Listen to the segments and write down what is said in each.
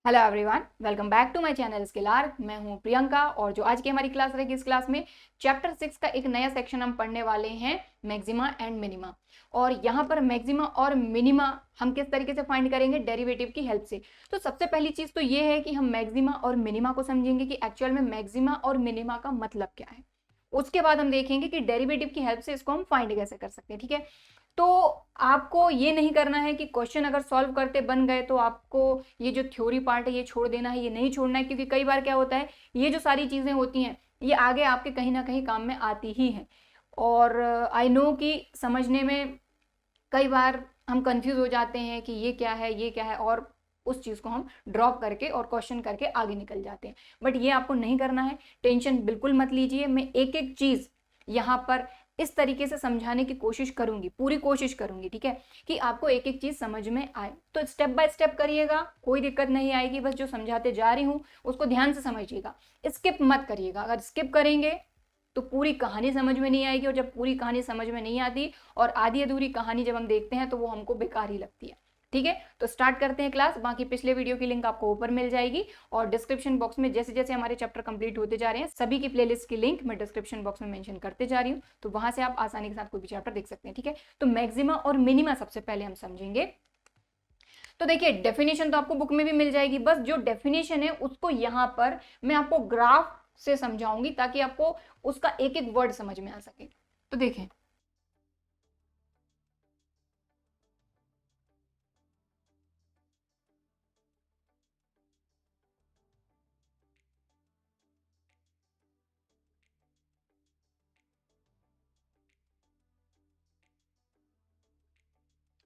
Hello everyone, welcome back to my channel Skiller. मैं हूं प्रियंका और जो आज की हमारी क्लास रहेगी, इस क्लास में चैप्टर 6 का एक नया सेक्शन हम पढ़ने वाले हैं, मैक्सिमा एंड मिनिमा। और यहाँ पर मैक्सिमा और मिनिमा हम किस तरीके से फाइंड करेंगे, डेरिवेटिव की हेल्प से। तो सबसे पहली चीज तो ये है कि हम मैक्सिमा और मिनिमा को समझेंगे कि एक्चुअल में मैक्सिमा और मिनिमा का मतलब क्या है। उसके बाद हम देखेंगे कि डेरिवेटिव की हेल्प से इसको हम फाइंड कैसे कर सकते हैं। ठीक है, तो आपको ये नहीं करना है कि क्वेश्चन अगर सॉल्व करते बन गए तो आपको ये जो थ्योरी पार्ट है ये छोड़ देना है, ये नहीं छोड़ना है। क्योंकि कई बार क्या होता है, ये जो सारी चीजें होती हैं ये आगे आपके कहीं ना कहीं काम में आती ही हैं। और आई नो कि समझने में कई बार हम कंफ्यूज हो जाते हैं कि ये क्या है ये क्या है, और उस चीज को हम ड्रॉप करके और क्वेश्चन करके आगे निकल जाते हैं। बट ये आपको नहीं करना है, टेंशन बिल्कुल मत लीजिए। मैं एक एक चीज यहाँ पर इस तरीके से समझाने की कोशिश करूंगी, पूरी कोशिश करूंगी, ठीक है, कि आपको एक एक चीज समझ में आए। तो स्टेप बाय स्टेप करिएगा, कोई दिक्कत नहीं आएगी। बस जो समझाते जा रही हूँ उसको ध्यान से समझिएगा, स्किप मत करिएगा। अगर स्किप करेंगे तो पूरी कहानी समझ में नहीं आएगी, और जब पूरी कहानी समझ में नहीं आती और आधी अधूरी कहानी जब हम देखते हैं तो वो हमको बेकार ही लगती है। ठीक है, तो स्टार्ट करते हैं क्लास। बाकी पिछले वीडियो की लिंक आपको ऊपर मिल जाएगी, और डिस्क्रिप्शन बॉक्स में जैसे जैसे हमारे चैप्टर कंप्लीट होते जा रहे हैं सभी की प्लेलिस्ट की लिंक मैं डिस्क्रिप्शन बॉक्स में मेंशन करते जा रही हूँ, तो वहां से आप आसानी के साथ कोई भी चैप्टर देख सकते हैं। ठीक है, तो मैक्सिमा और मिनिमा सबसे पहले हम समझेंगे। तो देखिए, डेफिनेशन तो आपको बुक में भी मिल जाएगी, बस जो डेफिनेशन है उसको यहाँ पर मैं आपको ग्राफ से समझाऊंगी ताकि आपको उसका एक एक वर्ड समझ में आ सके। तो देखें,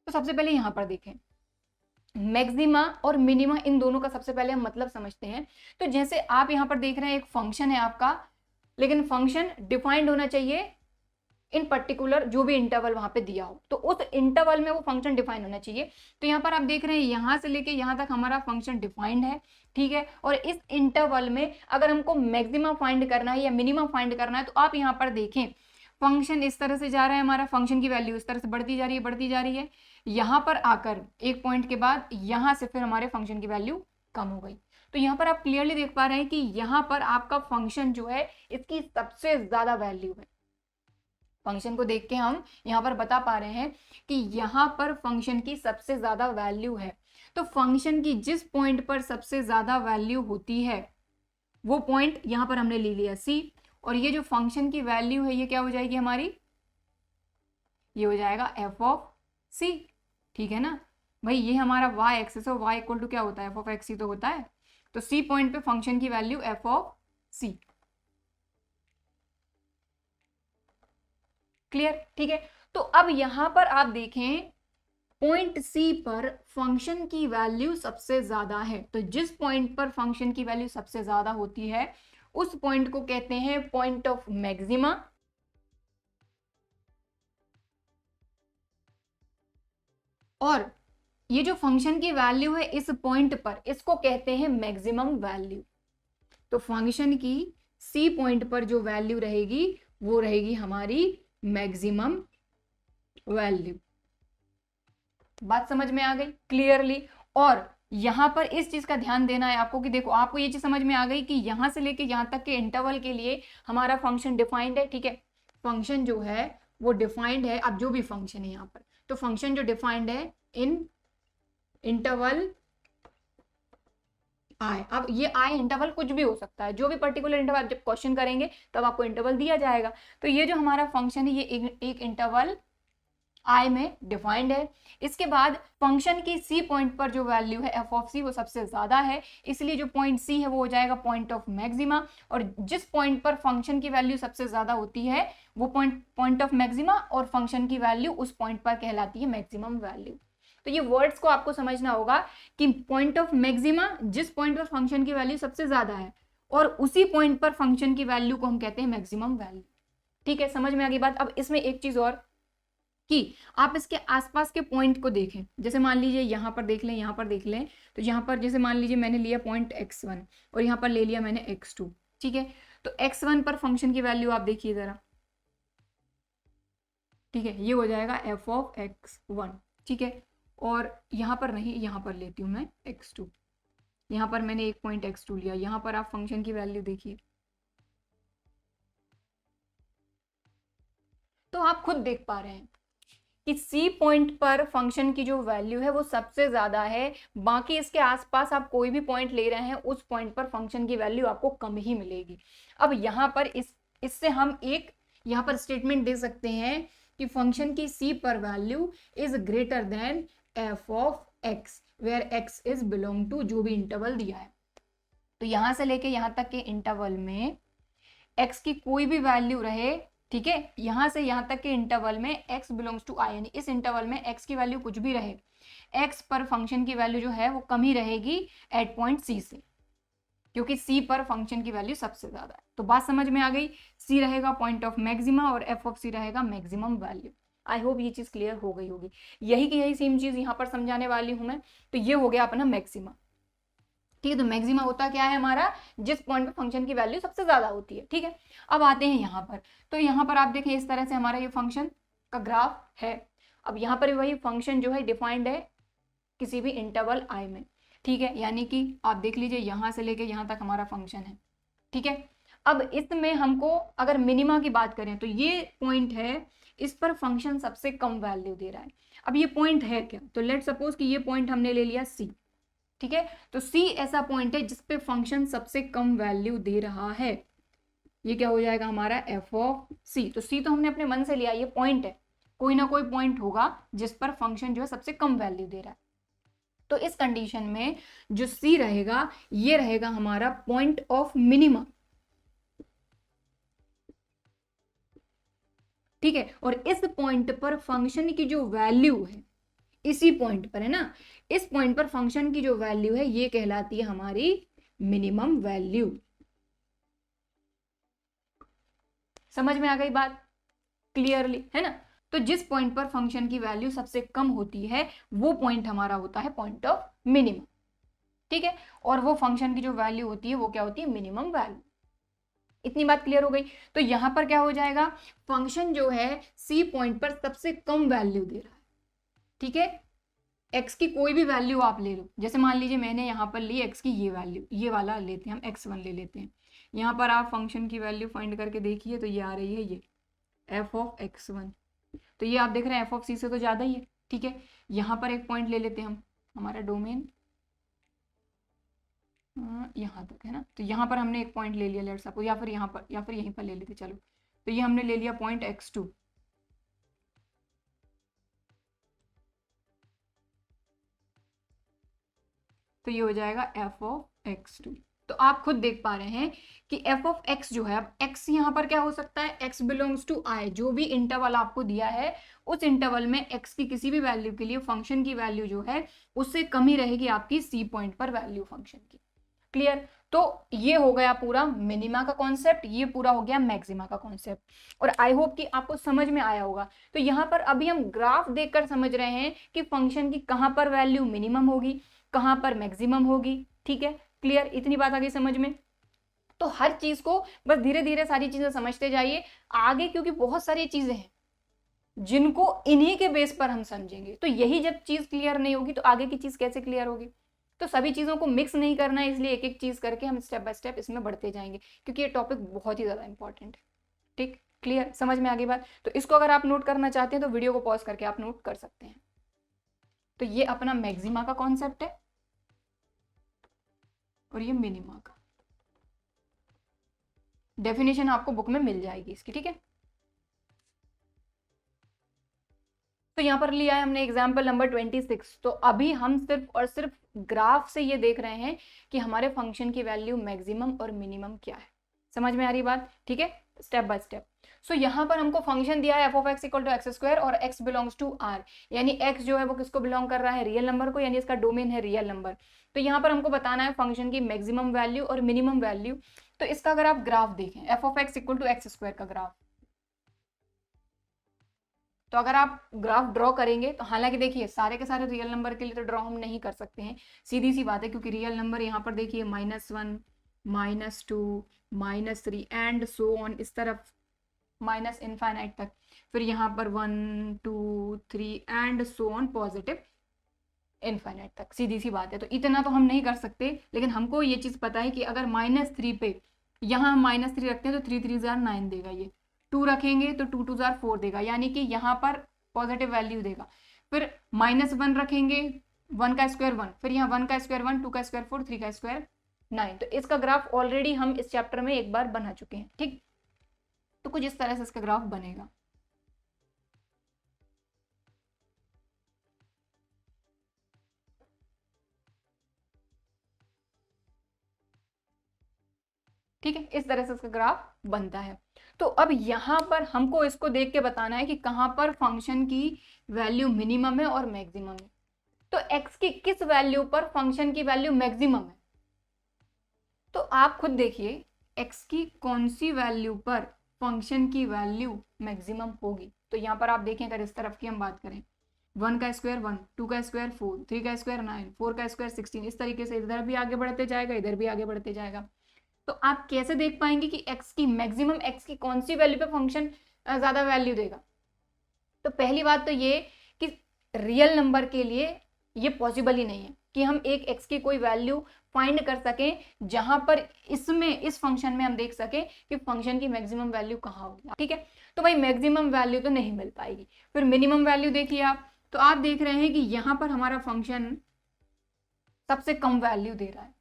तो सबसे पहले यहां पर देखें, मैक्सिमा और मिनिमा, इन दोनों का सबसे पहले हम मतलब समझते हैं। तो जैसे आप यहां पर देख रहे हैं, एक फंक्शन है आपका, लेकिन फंक्शन डिफाइंड होना चाहिए इन पर्टिकुलर जो भी इंटरवल वहां पे दिया हो, तो उस इंटरवल में वो फंक्शन डिफाइन होना चाहिए। तो यहाँ पर आप देख रहे हैं, यहां से लेके यहां तक हमारा फंक्शन डिफाइंड है। ठीक है, और इस इंटरवल में अगर हमको मैक्सिमम फाइंड करना है या मिनिमम फाइंड करना है, तो आप यहाँ पर देखें, फंक्शन इस तरह से जा रहा है, हमारा फंक्शन की वैल्यू इस तरह से बढ़ती जा रही है, बढ़ती जा रही है। यहां पर आकर एक पॉइंट के बाद यहां से फिर हमारे फंक्शन की वैल्यू कम हो गई। तो यहाँ पर आप क्लियरली देख पा रहे हैं कि यहाँ पर आपका फंक्शन जो है इसकी सबसे ज्यादा वैल्यू है। फंक्शन को देख के हम यहाँ पर बता पा रहे हैं कि यहाँ पर फंक्शन की सबसे ज्यादा वैल्यू है। तो फंक्शन की जिस पॉइंट पर सबसे ज्यादा वैल्यू होती है वो पॉइंट यहाँ पर हमने ले लिया C, और ये जो फंक्शन की वैल्यू है ये क्या हो जाएगी हमारी, ये हो जाएगा f ऑफ C। ठीक है ना भाई, ये हमारा y एक्सिस है, y इक्वल टू क्या होता है, f ऑफ x ही तो होता है। तो C पॉइंट पे फंक्शन की value f of C। Clear, ठीक है। तो अब यहां पर आप देखें, पॉइंट सी पर फंक्शन की वैल्यू सबसे ज्यादा है। तो जिस पॉइंट पर फंक्शन की वैल्यू सबसे ज्यादा होती है उस पॉइंट को कहते हैं पॉइंट ऑफ मैक्सिमा, और ये जो फंक्शन की वैल्यू है इस पॉइंट पर, इसको कहते हैं मैक्सिमम वैल्यू। तो फंक्शन की सी पॉइंट पर जो वैल्यू रहेगी वो रहेगी हमारी मैक्सिमम वैल्यू। बात समझ में आ गई क्लियरली। और यहां पर इस चीज का ध्यान देना है आपको कि देखो, आपको ये चीज समझ में आ गई कि यहां से लेके यहां तक के इंटरवल के लिए हमारा फंक्शन डिफाइंड है। ठीक है, फंक्शन जो है वो डिफाइंड है। अब जो भी फंक्शन है यहां पर, तो फंक्शन जो डिफाइंड है इन इंटरवल आई। अब ये आई इंटरवल कुछ भी हो सकता है, जो भी पर्टिकुलर इंटरवल, जब क्वेश्चन करेंगे तब आपको इंटरवल दिया जाएगा। तो ये जो हमारा फंक्शन है ये एक इंटरवल आई में डिफाइंड है। इसके बाद फंक्शन की सी पॉइंट पर जो वैल्यू है एफ ऑफ सी वो सबसे ज्यादा है, इसलिए जो पॉइंट सी है वो हो जाएगा पॉइंट ऑफ मैक्सिमा। और जिस पॉइंट पर फंक्शन की वैल्यू सबसे ज्यादा होती है वो पॉइंट ऑफ मैक्सिमा, और फंक्शन की वैल्यू उस पॉइंट पर कहलाती है मैक्सिमम वैल्यू। तो ये वर्ड्स को आपको समझना होगा कि पॉइंट ऑफ मैक्सिमा जिस पॉइंट पर फंक्शन की वैल्यू सबसे ज्यादा है, और उसी पॉइंट पर फंक्शन की वैल्यू को हम कहते हैं मैक्सिमम वैल्यू। ठीक है, समझ में आ गई बात। अब इसमें एक चीज और कि आप इसके आसपास के पॉइंट को देखें। जैसे मान लीजिए यहाँ पर देख लें, यहाँ पर देख लें, तो यहाँ पर जैसे मान लीजिए मैंने लिया पॉइंट x1 और यहाँ पर ले लिया मैंने x2। ठीक है, तो x1 पर फंक्शन की वैल्यू आप देखिए जरा। ठीक है, ये हो जाएगा f ऑफ x1। ठीक है, और यहाँ पर नहीं, यहाँ पर लेती हूँ मैं x2। यहाँ पर मैंने एक पॉइंट x2 लिया, यहाँ पर आप फंक्शन की वैल्यू देखिए, तो आप खुद देख पा रहे हैं कि सी पॉइंट पर फंक्शन की जो वैल्यू है वो सबसे ज्यादा है, बाकी इसके आसपास आप कोई भी पॉइंट ले रहे हैं उस पॉइंट पर फंक्शन की वैल्यू आपको कम ही मिलेगी। अब यहाँ पर इससे हम एक यहाँ पर स्टेटमेंट दे सकते हैं कि फंक्शन की सी पर value is greater than F of X, where X is belong to जो भी इंटरवल दिया है। तो यहां से लेके यहां तक के इंटरवल में एक्स की कोई भी वैल्यू रहे, ठीक है, यहां से यहां तक के इंटरवल में x बिलोंग्स टू i, यानी इस इंटरवल में x की वैल्यू कुछ भी रहे, x पर फंक्शन की वैल्यू जो है वो कम ही रहेगी एट पॉइंट c से, क्योंकि c पर फंक्शन की वैल्यू सबसे ज्यादा है। तो बात समझ में आ गई, c रहेगा पॉइंट ऑफ मैक्सिमा और f ऑफ c रहेगा मैक्सिमम वैल्यू। आई होप ये चीज क्लियर हो गई होगी, यही की यही सेम चीज यहाँ पर समझाने वाली हूं मैं। तो ये हो गया अपना मैक्सिमा, ठीक है। तो मैक्सिमा होता क्या है हमारा, जिस पॉइंट पे फंक्शन की वैल्यू सबसे ज्यादा होती है, ठीक है। अब आते हैं यहाँ पर, तो यहाँ पर आप देखें इस तरह से हमारा ये फंक्शन का ग्राफ है। अब यहाँ पर वही फंक्शन जो है डिफाइंड है किसी भी इंटरवल i में, ठीक है, यानी कि आप देख लीजिए यहाँ से लेके यहाँ तक हमारा फंक्शन है, ठीक है। अब इसमें हमको अगर मिनिमा की बात करें तो ये पॉइंट है, इस पर फंक्शन सबसे कम वैल्यू दे रहा है। अब ये पॉइंट है क्या, तो लेट सपोज कि ये पॉइंट हमने ले लिया c, ठीक है। तो c ऐसा पॉइंट है जिसपे फंक्शन सबसे कम वैल्यू दे रहा है, ये क्या हो जाएगा हमारा f ऑफ c। तो c तो हमने अपने मन से लिया, ये पॉइंट है, कोई ना कोई पॉइंट होगा जिस पर फंक्शन जो है सबसे कम वैल्यू दे रहा है। तो इस कंडीशन में जो c रहेगा ये रहेगा हमारा पॉइंट ऑफ मिनिमा, ठीक है। और इस पॉइंट पर फंक्शन की जो वैल्यू है, इसी पॉइंट पर है ना, इस पॉइंट पर फंक्शन की जो वैल्यू है ये कहलाती है हमारी मिनिमम वैल्यू। समझ में आ गई बात क्लियरली, है ना। तो जिस पॉइंट पर फंक्शन की वैल्यू सबसे कम होती है वो पॉइंट हमारा होता है पॉइंट ऑफ मिनिमम, ठीक है। और वो फंक्शन की जो वैल्यू होती है वो क्या होती है, मिनिमम वैल्यू। इतनी बात क्लियर हो गई। तो यहां पर क्या हो जाएगा, फंक्शन जो है सी पॉइंट पर सबसे कम वैल्यू दे रहा है, ठीक है। x की कोई भी वैल्यू आप ले लो, जैसे मान लीजिए मैंने यहाँ पर ली x की ये वैल्यू, ये वाला लेते हैं हम, x1 ले लेते हैं। यहाँ पर आप फंक्शन की वैल्यू फाइंड करके देखिए तो ये आ रही है ये f ऑफ x1, तो ये आप देख रहे हैं f ऑफ c से तो ज़्यादा ही है, ठीक है। यहाँ पर एक पॉइंट ले लेते हैं हम, हमारा डोमेन यहाँ तक है ना, तो यहाँ पर हमने एक पॉइंट ले लिया लेट्स सपोज, या फिर यहाँ पर या फिर यहीं पर ले लेते चलो, तो ये हमने ले लिया पॉइंट x2, तो ये हो जाएगा f ऑफ x2। तो आप खुद देख पा रहे हैं कि f ऑफ x जो है, अब x यहाँ पर क्या हो सकता है, x बिलोंग्स टू i, जो भी इंटरवल आपको दिया है उस इंटरवल में x की किसी भी वैल्यू के लिए फंक्शन की वैल्यू जो है उससे कम ही रहेगी आपकी c पॉइंट पर वैल्यू फंक्शन की। क्लियर। तो ये हो गया पूरा मिनिमा का कॉन्सेप्ट, ये पूरा हो गया मैक्सिमा का कॉन्सेप्ट, और आई होप कि आपको समझ में आया होगा। तो यहाँ पर अभी हम ग्राफ देखकर समझ रहे हैं कि फंक्शन की कहाँ पर वैल्यू मिनिमम होगी, कहाँ पर मैक्सिमम होगी, ठीक है। क्लियर, इतनी बात आ गई समझ में। तो हर चीज को बस धीरे धीरे सारी चीजें समझते जाइए आगे, क्योंकि बहुत सारी चीजें हैं जिनको इन्हीं के बेस पर हम समझेंगे। तो यही जब चीज क्लियर नहीं होगी तो आगे की चीज कैसे क्लियर होगी। तो सभी चीजों को मिक्स नहीं करना है, इसलिए एक एक चीज करके हम स्टेप बाय स्टेप इसमें बढ़ते जाएंगे, क्योंकि ये टॉपिक बहुत ही ज्यादा इंपॉर्टेंट है। ठीक, क्लियर, समझ में आ गई बात। तो इसको अगर आप नोट करना चाहते हैं तो वीडियो को पॉज करके आप नोट कर सकते हैं। तो ये अपना मैक्सिमा का कॉन्सेप्ट है और ये मिनिमा का। डेफिनेशन आपको बुक में मिल जाएगी इसकी, ठीक है। तो यहाँ पर लिया है हमने एग्जाम्पल नंबर 26। तो अभी हम सिर्फ और सिर्फ ग्राफ से ये देख रहे हैं कि हमारे फंक्शन की वैल्यू मैक्सिमम और मिनिमम क्या है। समझ में आ रही बात, ठीक है, स्टेप बाय स्टेप। सो यहाँ पर हमको फंक्शन दिया है F of x equal to X square और एक्स बिलोंग्स टू आर, यानी एक्स जो है वो किसको बिलोंग कर रहा है, रियल नंबर को, यानी इसका डोमेन है रियल नंबर। तो यहाँ पर हमको बताना है फंक्शन की मैक्सिमम वैल्यू और मिनिमम वैल्यू। तो इसका अगर आप ग्राफ देखें, F of x equal to X square का ग्राफ, तो अगर आप ग्राफ ड्रॉ करेंगे तो हालांकि देखिए सारे के सारे रियल नंबर के लिए तो ड्रॉ हम नहीं कर सकते हैं, सीधी सी बात है, क्योंकि रियल नंबर यहाँ पर देखिए -1, -2, -3 एंड सो ऑन, इस तरफ माइनस इनफाइनाइट तक, फिर यहाँ पर 1, 2, 3 and so on positive infinite तक, सीधी सी बात है। तो इतना तो हम नहीं कर सकते, लेकिन हमको ये चीज़ पता है कि अगर -3 पे यहाँ हम -3 रखते हैं तो 3 3 जार 9 देगा, ये 2 रखेंगे तो 2 2 जार 4 देगा, यानी कि यहाँ पर पॉजिटिव वैल्यू देगा। फिर -1 रखेंगे, 1 का स्क्वायर 1, फिर यहाँ 1 का स्क्वायर 1, 2 का स्क्वायर 4, 3 का स्क्वायर 9। तो इसका ग्राफ ऑलरेडी हम इस चैप्टर में एक बार बना चुके हैं, ठीक। तो कुछ इस तरह से इसका ग्राफ बनेगा। ठीक है, इस तरह से इसका ग्राफ बनता है। तो अब यहाँ पर हमको इसको देख के बताना है कि कहाँ पर फंक्शन की वैल्यू मिनिमम है और मैक्सिमम है। तो x की किस वैल्यू पर फंक्शन की वैल्यू मैक्सिमम है, तो आप खुद देखिए x की कौन सी वैल्यू पर फंक्शन की वैल्यू मैक्सिमम होगी। तो यहाँ पर आप देखें, अगर इस तरफ की हम बात करें, 1 का स्क्वायर 1, 2 का स्क्वायर 4, 3 का स्क्वायर 9, 4 का स्क्वायर 16, इस तरीके से इधर भी आगे बढ़ते जाएगा, इधर भी आगे बढ़ते जाएगा। तो आप कैसे देख पाएंगे कि x की मैक्सिमम, x की कौन सी वैल्यू पे फंक्शन ज्यादा वैल्यू देगा। तो पहली बात तो ये कि रियल नंबर के लिए ये पॉसिबल ही नहीं है कि हम एक x की कोई वैल्यू फाइंड कर सकें जहां पर इसमें इस फंक्शन में हम देख सके कि फंक्शन की मैक्सिमम वैल्यू कहाँ होगी, ठीक है। तो भाई मैक्सिमम वैल्यू तो नहीं मिल पाएगी। फिर मिनिमम वैल्यू देखिए आप, तो आप देख रहे हैं कि यहाँ पर हमारा फंक्शन सबसे कम वैल्यू दे रहा है,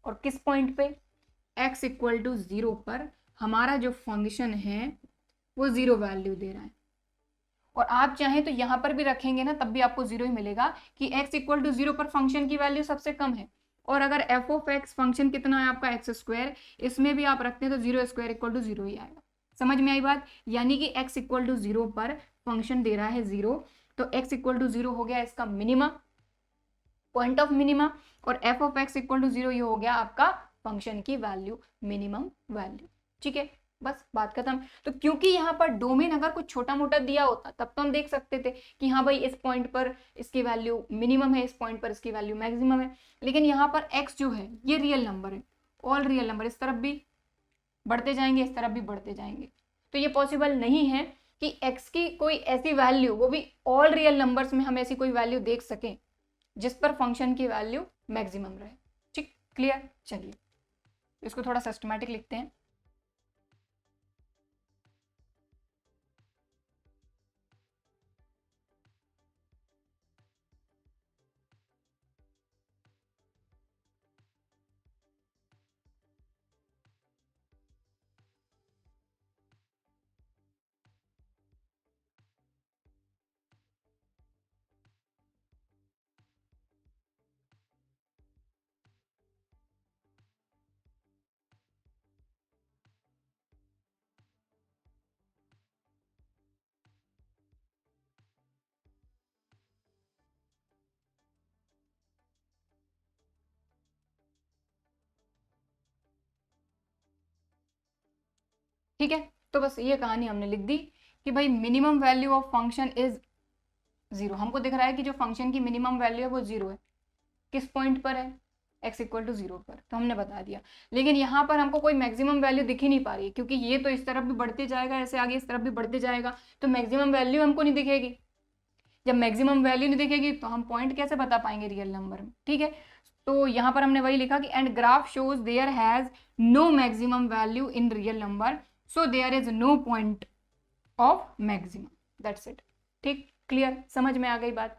और किस पॉइंट पे, x इक्वल टू 0 पर हमारा जो फंक्शन है वो 0 वैल्यू दे रहा है। और आप चाहें तो यहाँ पर भी रखेंगे ना, तब भी आपको 0 ही मिलेगा कि x इक्वल टू 0 पर फंक्शन की वैल्यू सबसे कम है। और अगर f ऑफ x फंक्शन कितना है आपका x स्क्वायर, इसमें भी आप रखते हैं तो 0 स्क्वायर इक्वल टू 0 ही आएगा। समझ में आई बात, यानी कि x इक्वल टू 0 पर फंक्शन दे रहा है 0, तो x इक्वल टू 0 हो गया इसका मिनिमा, पॉइंट ऑफ मिनिमा, और f of x equal to 0 ये हो गया आपका फंक्शन की वैल्यू, मिनिमम वैल्यू, ठीक है, बस बात खत्म। तो क्योंकि यहाँ पर डोमेन अगर कुछ छोटा मोटा दिया होता तब तो हम देख सकते थे कि हाँ भाई इस पॉइंट पर इसकी वैल्यू मिनिमम है, इस पॉइंट पर इसकी वैल्यू मैक्सिमम है, लेकिन यहाँ पर x जो है ये रियल नंबर है, ऑल रियल नंबर, इस तरफ भी बढ़ते जाएंगे, इस तरफ भी बढ़ते जाएंगे। तो ये पॉसिबल नहीं है कि x की कोई ऐसी वैल्यू, वो भी ऑल रियल नंबर्स में हम ऐसी कोई वैल्यू देख सकें जिस पर फंक्शन की वैल्यू मैक्सिमम रहे। ठीक, क्लियर। चलिए इसको थोड़ा सिस्टमैटिक लिखते हैं। ठीक है, तो बस ये कहानी हमने लिख दी कि भाई minimum value of function is 0। हमको दिख रहा है कि जो फंक्शन की मिनिमम वैल्यू है वो 0 है, किस पॉइंट पर है, x इक्वल टू 0 पर, तो हमने बता दिया। लेकिन यहाँ पर हमको कोई मैक्सिमम वैल्यू दिख ही नहीं पा रही है, क्योंकि ये तो इस तरफ भी बढ़ते जाएगा, ऐसे आगे इस तरफ भी बढ़ते जाएगा, तो मैक्सिमम वैल्यू हमको नहीं दिखेगी। जब मैक्सिमम वैल्यू नहीं दिखेगी तो हम पॉइंट कैसे बता पाएंगे रियल नंबर में। ठीक है, तो यहाँ पर हमने वही लिखा कि and graph shows there has no maximum value in real number, so there is no point of maximum, that's it. ठीक, क्लियर, समझ में आ गई बात।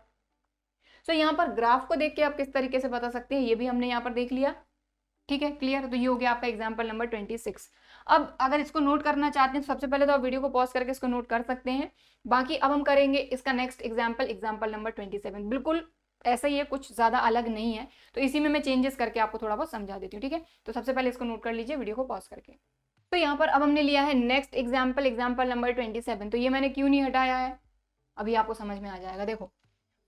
सो यहाँ पर ग्राफ को देख के आप किस तरीके से बता सकते हैं, ये भी हमने यहाँ पर देख लिया। ठीक है, क्लियर। तो ये हो गया आपका एग्जाम्पल नंबर 26। अब अगर इसको नोट करना चाहते हैं तो सबसे पहले तो आप वीडियो को पॉज करके इसको नोट कर सकते हैं। बाकी अब हम करेंगे इसका नेक्स्ट एग्जाम्पल नंबर 27। बिल्कुल ऐसा ही है, कुछ ज़्यादा अलग नहीं है, तो इसी में मैं चेंजेस करके आपको थोड़ा बहुत समझा देती हूँ। ठीक है, तो सबसे पहले इसको नोट कर लीजिए वीडियो को पॉज करके। तो यहाँ पर अब हमने लिया है नेक्स्ट एग्जाम्पल नंबर 27। तो ये मैंने क्यों नहीं हटाया है, अभी आपको समझ में आ जाएगा। देखो,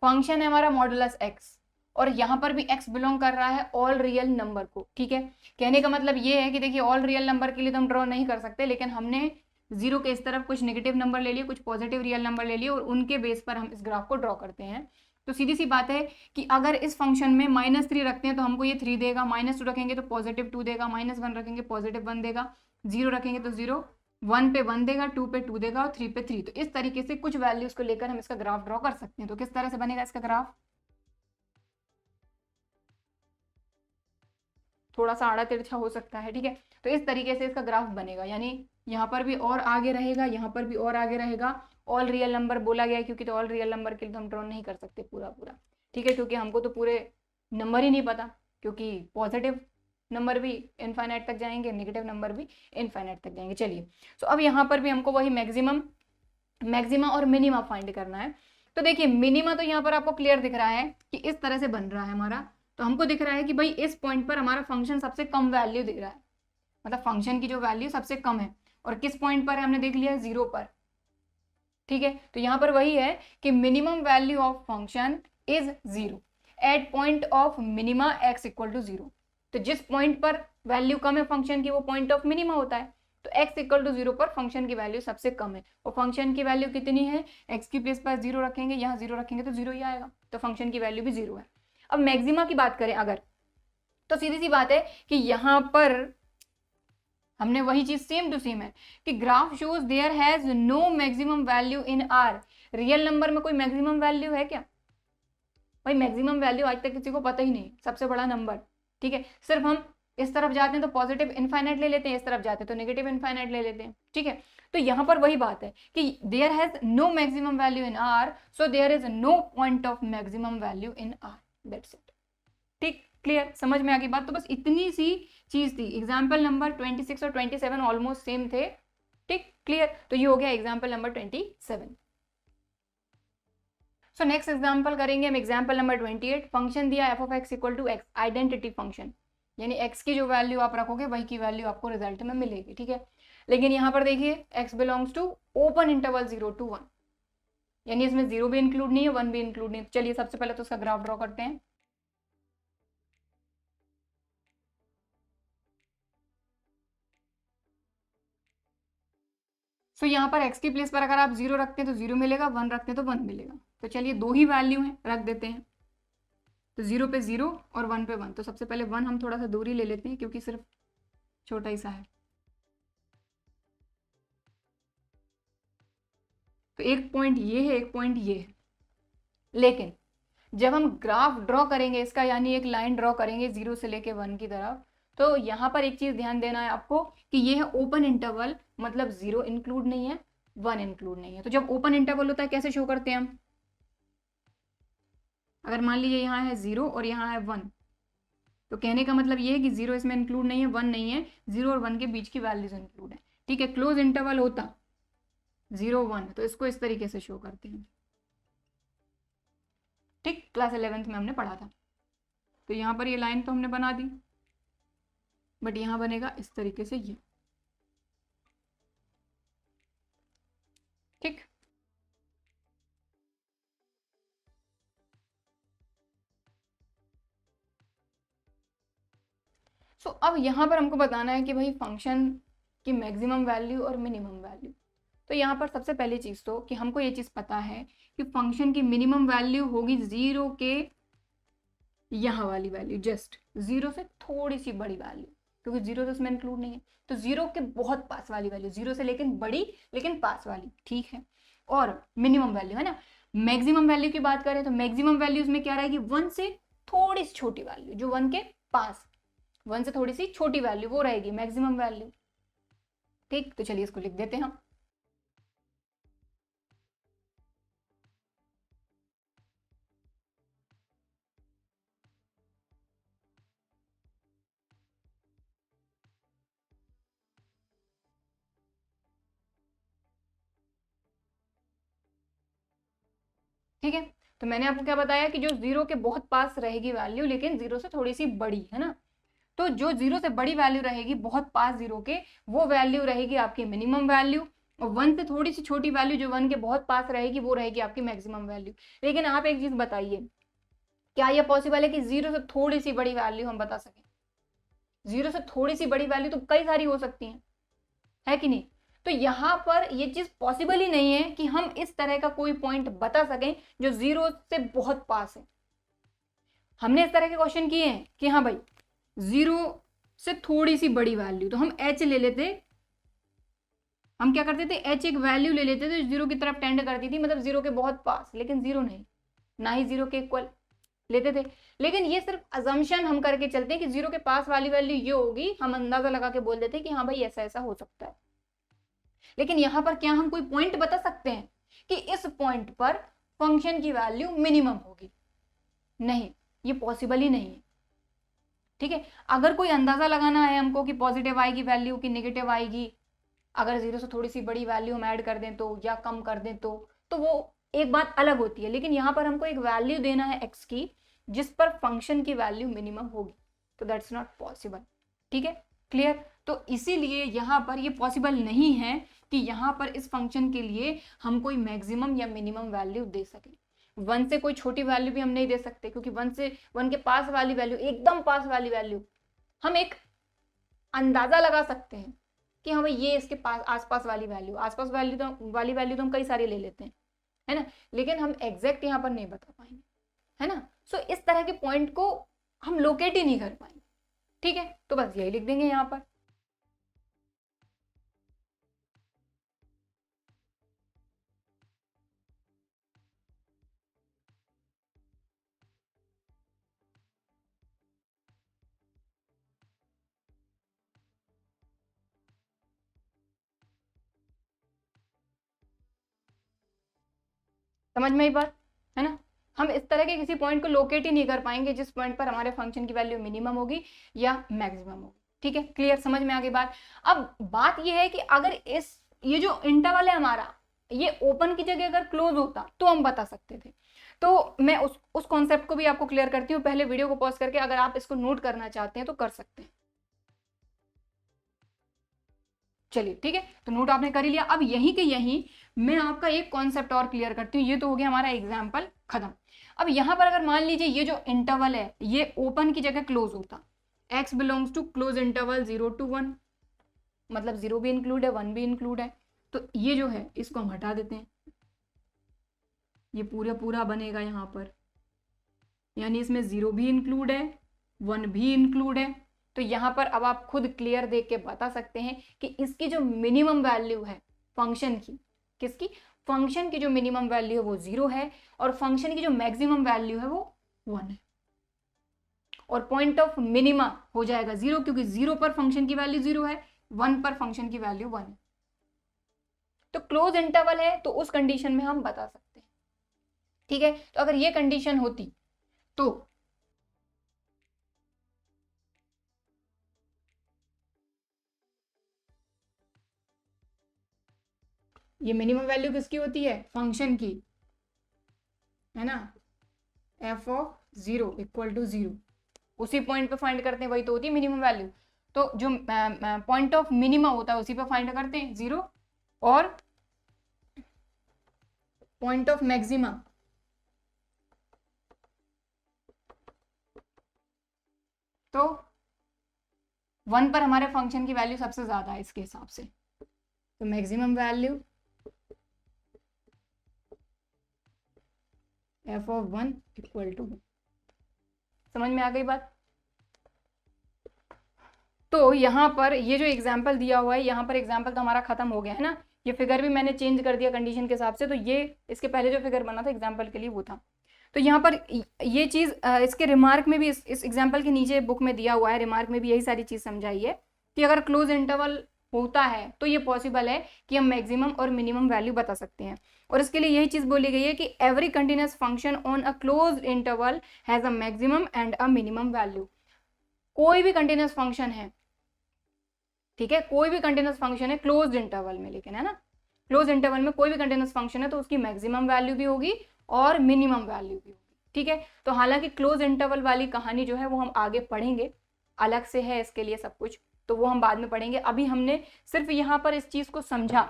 फंक्शन है हमारा मॉडुलस एक्स, और यहाँ पर भी x बिलोंग कर रहा है ऑल रियल नंबर को। ठीक है, कहने का मतलब ये है कि देखिए ऑल रियल नंबर के लिए तो हम ड्रॉ नहीं कर सकते, लेकिन हमने 0 के इस तरफ कुछ नेगेटिव नंबर ले लिए, कुछ पॉजिटिव रियल नंबर ले लिए, और उनके बेस पर हम इस ग्राफ को ड्रॉ करते हैं। तो सीधी सी बात है कि अगर इस फंक्शन में -3 रखते हैं तो हमको ये 3 देगा, -2 रखेंगे तो +2 देगा, -1 रखेंगे +1 देगा, 0 रखेंगे तो 0, 1 पे 1 देगा, 2 पे 2 देगा, और 3 पे 3। तो इस तरीके से कुछ वैल्यूज को लेकर हम इसका ग्राफ ड्रॉ कर सकते हैं। तो किस तरह से बनेगा इसका ग्राफ, थोड़ा सा आड़ा तिरछा हो सकता है, ठीक है। तो इस तरीके से इसका ग्राफ बनेगा, यानी यहाँ पर भी और आगे रहेगा, यहाँ पर भी और आगे रहेगा। ऑल रियल नंबर बोला गया है क्योंकि तो ऑल रियल नंबर के लिए तो हम ड्रॉ नहीं कर सकते पूरा पूरा, ठीक है, क्योंकि हमको तो पूरे नंबर ही नहीं पता, क्योंकि पॉजिटिव नंबर भी इनफाइनाइट तक जाएंगे, नेगेटिव नंबर भी इनफाइनाइट तक जाएंगे। चलिए, तो अब यहाँ पर भी हमको वही मैक्सिमा और मिनिमा फाइंड करना है। तो देखिए मिनिमा तो यहाँ पर आपको क्लियर दिख रहा है कि इस तरह से बन रहा है हमारा, तो हमको दिख रहा है कि भाई इस पॉइंट पर हमारा फंक्शन सबसे कम वैल्यू दिख रहा है, मतलब फंक्शन की जो वैल्यू सबसे कम है, और किस पॉइंट पर है हमने देख लिया, 0 पर, ठीक है। तो यहाँ पर वही है कि minimum value of function is 0 at point of minima x equal to 0। तो जिस पॉइंट पर वैल्यू कम है फंक्शन की वो पॉइंट ऑफ मिनिमा होता है, तो x इक्वल टू 0 पर फंक्शन की वैल्यू सबसे कम है, और फंक्शन की वैल्यू कितनी है, x की प्लेस पर 0 रखेंगे, यहाँ 0 रखेंगे तो 0 ही आएगा, तो फंक्शन की वैल्यू भी 0 है। अब मैक्सिमा की बात करें अगर, तो सीधी सी बात है कि यहाँ पर हमने वही चीज सेम टू सेम है कि graph shows there has no maximum value in R. Real number में कोई मैक्सिमम वैल्यू है क्या, भाई मैक्सिमम वैल्यू आज तक किसी को पता ही नहीं, सबसे बड़ा नंबर, ठीक है। सिर्फ हम इस तरफ जाते हैं तो पॉजिटिव इनफाइनाइट ले लेते हैं, इस तरफ जाते हैं तो नेगेटिव इनफाइनाइट ले लेते हैं, ठीक है। तो यहाँ पर वही बात है कि there has no maximum value in R, so there is no point of maximum value in R, that's it, ठीक, क्लियर, समझ में आ गई बात। तो बस इतनी सी चीज थी। एग्जाम्पल नंबर 26 और 27 ऑलमोस्ट सेम थे, ठीक, क्लियर। तो ये हो गया example number 27। So next example करेंगे हम एग्जाम्पल नंबर 28। फंक्शन दिया f of x equal to x, identity function, यानी एक्स की जो वैल्यू आप रखोगे वही की वैल्यू आपको रिजल्ट में मिलेगी, ठीक है। लेकिन यहाँ पर देखिए x belongs to open interval 0 to 1, यानी इसमें 0 भी इंक्लूड नहीं है, 1 भी इंक्लूड नहीं है। चलिए सबसे पहले तो उसका ग्राफ ड्रॉ करते हैं। सो यहाँ पर x की प्लेस पर अगर आप 0 रखते हैं तो 0 मिलेगा, 1 रखते हैं तो 1 मिलेगा। तो चलिए दो ही वैल्यू हैं, रख देते हैं। तो 0 पे 0 और 1 पे 1, तो सबसे पहले 1 हम थोड़ा सा दूरी ले लेते हैं क्योंकि सिर्फ छोटा ही सा है। तो एक पॉइंट ये है, एक पॉइंट ये है, लेकिन जब हम ग्राफ ड्रॉ करेंगे इसका, यानी एक लाइन ड्रॉ करेंगे 0 से लेके 1 की तरफ, तो यहाँ पर एक चीज ध्यान देना है आपको कि ये है ओपन इंटरवल, मतलब 0 इंक्लूड नहीं है, 1 इंक्लूड नहीं है। तो जब ओपन इंटरवल होता है कैसे शो करते हैं हम, अगर मान लीजिए यहाँ है 0 और यहाँ है 1, तो कहने का मतलब ये है कि 0 इसमें इंक्लूड नहीं है, 1 नहीं है, 0 और 1 के बीच की वैल्यूज इंक्लूड है, ठीक है। क्लोज इंटरवल होता 0 1, तो इसको इस तरीके से शो करते हैं, ठीक, क्लास 11th में हमने पढ़ा था। तो यहाँ पर ये लाइन तो हमने बना दी, बट यहाँ बनेगा इस तरीके से ये, ठीक। सो अब यहाँ पर हमको बताना है कि भाई फंक्शन की मैक्सिमम वैल्यू और मिनिमम वैल्यू। तो यहाँ पर सबसे पहली चीज तो कि हमको ये चीज पता है कि फंक्शन की मिनिमम वैल्यू होगी 0 के यहाँ वाली वैल्यू, जस्ट 0 से थोड़ी सी बड़ी वैल्यू, क्योंकि 0 तो इसमें इंक्लूड नहीं है, तो 0 के बहुत पास वाली वैल्यू, 0 से लेकिन बड़ी लेकिन पास वाली, ठीक है। और मिनिमम वैल्यू है ना, मैक्सिमम वैल्यू की बात करें तो मैक्सिमम वैल्यू इसमें क्या रहेगी, 1 से थोड़ी सी छोटी वैल्यू, जो 1 के पास, 1 से थोड़ी सी छोटी वैल्यू वो रहेगी मैक्सिमम वैल्यू, ठीक। तो चलिए इसको लिख देते हैं हम। ठीक है, तो मैंने आपको क्या बताया कि जो 0 के बहुत पास रहेगी वैल्यू लेकिन 0 से थोड़ी सी बड़ी, है ना, तो जो 0 से बड़ी वैल्यू रहेगी बहुत पास 0 के, वो वैल्यू रहेगी आपकी मिनिमम वैल्यू, और 1 से थोड़ी सी छोटी वैल्यू जो 1 के बहुत पास रहेगी वो रहेगी आपकी मैक्सिमम वैल्यू। लेकिन आप एक चीज बताइए, क्या यह पॉसिबल है कि 0 से थोड़ी सी बड़ी वैल्यू हम बता सकें? 0 से थोड़ी सी बड़ी वैल्यू तो कई सारी हो सकती है कि नहीं? तो यहाँ पर ये चीज पॉसिबल ही नहीं है कि हम इस तरह का कोई पॉइंट बता सकें जो 0 से बहुत पास है। हमने इस तरह के क्वेश्चन किए हैं कि हाँ भाई 0 से थोड़ी सी बड़ी वैल्यू, तो हम h ले लेते, हम क्या करते थे, h एक वैल्यू ले लेते थे जो 0 की तरफ टेंड करती थी, मतलब 0 के बहुत पास, लेकिन 0 नहीं, ना ही 0 के इक्वल, लेते थे। लेकिन ये सिर्फ अजम्पशन हम करके चलते हैं कि 0 के पास वाली वैल्यू ये होगी, हम अंदाजा लगा के बोल देते हैं कि हाँ भाई ऐसा ऐसा हो सकता है। लेकिन यहाँ पर क्या हम कोई पॉइंट बता सकते हैं कि इस पॉइंट पर फंक्शन की वैल्यू मिनिमम होगी? नहीं, ये पॉसिबल ही नहीं है। ठीक है, अगर कोई अंदाजा लगाना है हमको कि पॉजिटिव आएगी वैल्यू कि नेगेटिव आएगी, अगर 0 से थोड़ी सी बड़ी वैल्यू हम ऐड कर दें तो, या कम कर दें तो वो एक बात अलग होती है। लेकिन यहाँ पर हमको एक वैल्यू देना है x की जिस पर फंक्शन की वैल्यू मिनिमम होगी, तो दैट्स नॉट पॉसिबल। ठीक है, क्लियर? तो इसीलिए यहाँ पर ये पॉसिबल नहीं है कि यहाँ पर इस फंक्शन के लिए हम कोई मैक्सिमम या मिनिमम वैल्यू दे सकें। 1 से कोई छोटी वैल्यू भी हम नहीं दे सकते, क्योंकि 1 के पास वाली वैल्यू, एकदम पास वाली वैल्यू, हम एक अंदाजा लगा सकते हैं कि हाँ भाई ये इसके पास आसपास वाली वैल्यू, आसपास वाली वैल्यू तो हम कई सारी ले लेते हैं, है ना, लेकिन हम एग्जैक्ट यहाँ पर नहीं बता पाएंगे, है ना। सो इस तरह के पॉइंट को हम लोकेट ही नहीं कर पाएंगे। ठीक है, तो बस यही लिख देंगे यहाँ पर। समझ में आई बात, है ना। हम इस तरह के किसी पॉइंट को लोकेट ही नहीं कर पाएंगे जिस पॉइंट पर हमारे फंक्शन की वैल्यू मिनिमम होगी या मैक्सिमम होगी। ठीक है, क्लियर, समझ में आ गई बात। अब बात यह है कि अगर ये जो इंटरवल है हमारा, ये ओपन की जगह अगर क्लोज होता तो हम बता सकते थे। तो मैं उस कॉन्सेप्ट को भी आपको क्लियर करती हूँ। पहले वीडियो को पॉज करके अगर आप इसको नोट करना चाहते हैं तो कर सकते हैं। चलिए ठीक है, तो नोट आपने कर ही लिया। अब यहीं के यहीं मैं आपका एक कॉन्सेप्ट और क्लियर करती हूँ। ये तो हो गया हमारा एग्जाम्पल खत्म। अब यहां पर अगर मान लीजिए ये जो इंटरवल है ये ओपन की जगह क्लोज होता, x belongs to close interval 0 to 1, मतलब 0 भी इंक्लूड है 1 भी इंक्लूड है, तो ये जो है इसको हम हटा देते हैं, ये पूरा बनेगा यहाँ पर, यानी इसमें 0 भी इंक्लूड है 1 भी इंक्लूड है। तो यहाँ पर अब आप खुद क्लियर देख के बता सकते हैं कि इसकी जो मिनिमम वैल्यू है फंक्शन की, किसकी? फंक्शन की जो मिनिमम वैल्यू है वो 0 है और फंक्शन की जो मैक्सिमम वैल्यू है वो 1 है। और पॉइंट ऑफ मिनिमा हो जाएगा 0, क्योंकि 0 पर फंक्शन की वैल्यू 0 है, 1 पर फंक्शन की वैल्यू 1 है। तो क्लोज इंटरवल है तो उस कंडीशन में हम बता सकते हैं। ठीक है, तो अगर ये कंडीशन होती तो ये मिनिमम वैल्यू किसकी होती है? फंक्शन की, है ना, f ऑफ 0 इक्वल टू 0, उसी पॉइंट पे फाइंड करते हैं, वही तो होती है मिनिमम वैल्यू। तो जो पॉइंट ऑफ मिनिमा होता है उसी पे फाइंड करते हैं 0, और पॉइंट ऑफ मैक्सिमा तो 1 पर हमारे फंक्शन की वैल्यू सबसे ज्यादा है इसके हिसाब से, तो maximum value f of 1 equal to, समझ में आ गई बात। तो यहाँ पर ये जो एग्जाम्पल दिया हुआ है, यहाँ पर एग्जाम्पल तो हमारा खत्म हो गया है ना। ये फिगर भी मैंने चेंज कर दिया कंडीशन के हिसाब से, तो ये इसके पहले जो फिगर बना था एग्जाम्पल के लिए वो था। तो यहाँ पर ये चीज़ इसके रिमार्क में भी, इस एग्जाम्पल के नीचे बुक में दिया हुआ है, रिमार्क में भी यही सारी चीज़ समझाई है कि अगर क्लोज इंटरवल होता है तो ये पॉसिबल है कि हम मैक्सिमम और मिनिमम वैल्यू बता सकते हैं। और इसके लिए यही चीज़ बोली गई है कि every continuous function on a close interval has a maximum and a minimum value. कोई भी कंटिन्यूअस फंक्शन है, ठीक है, कोई भी कंटिन्यूअस फंक्शन है क्लोज्ड इंटरवल में, लेकिन है ना, क्लोज इंटरवल में कोई भी कंटिन्यूअस फंक्शन है तो उसकी मैक्सिमम वैल्यू भी होगी और मिनिमम वैल्यू भी होगी। ठीक है, तो हालांकि क्लोज इंटरवल वाली कहानी जो है वो हम आगे पढ़ेंगे, अलग से है इसके लिए सब कुछ, तो वो हम बाद में पढ़ेंगे। अभी हमने सिर्फ यहाँ पर इस चीज को समझा,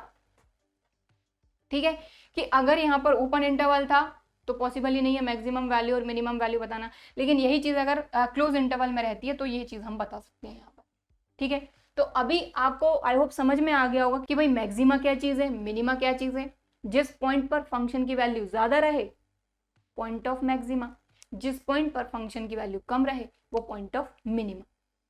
ठीक है, कि अगर यहाँ पर ओपन इंटरवल था तो पॉसिबल ही नहीं है मैक्सिमम वैल्यू और मिनिमम वैल्यू बताना, लेकिन यही चीज अगर क्लोज इंटरवल में रहती है तो ये चीज हम बता सकते हैं यहाँ पर। ठीक है, तो अभी आपको आई होप समझ में आ गया होगा कि भाई मैक्सिमा क्या चीज है, मिनिमा क्या चीज है। जिस पॉइंट पर फंक्शन की वैल्यू ज्यादा रहे पॉइंट ऑफ मैक्सिमा, जिस पॉइंट पर फंक्शन की वैल्यू कम रहे वो पॉइंट ऑफ मिनिमा।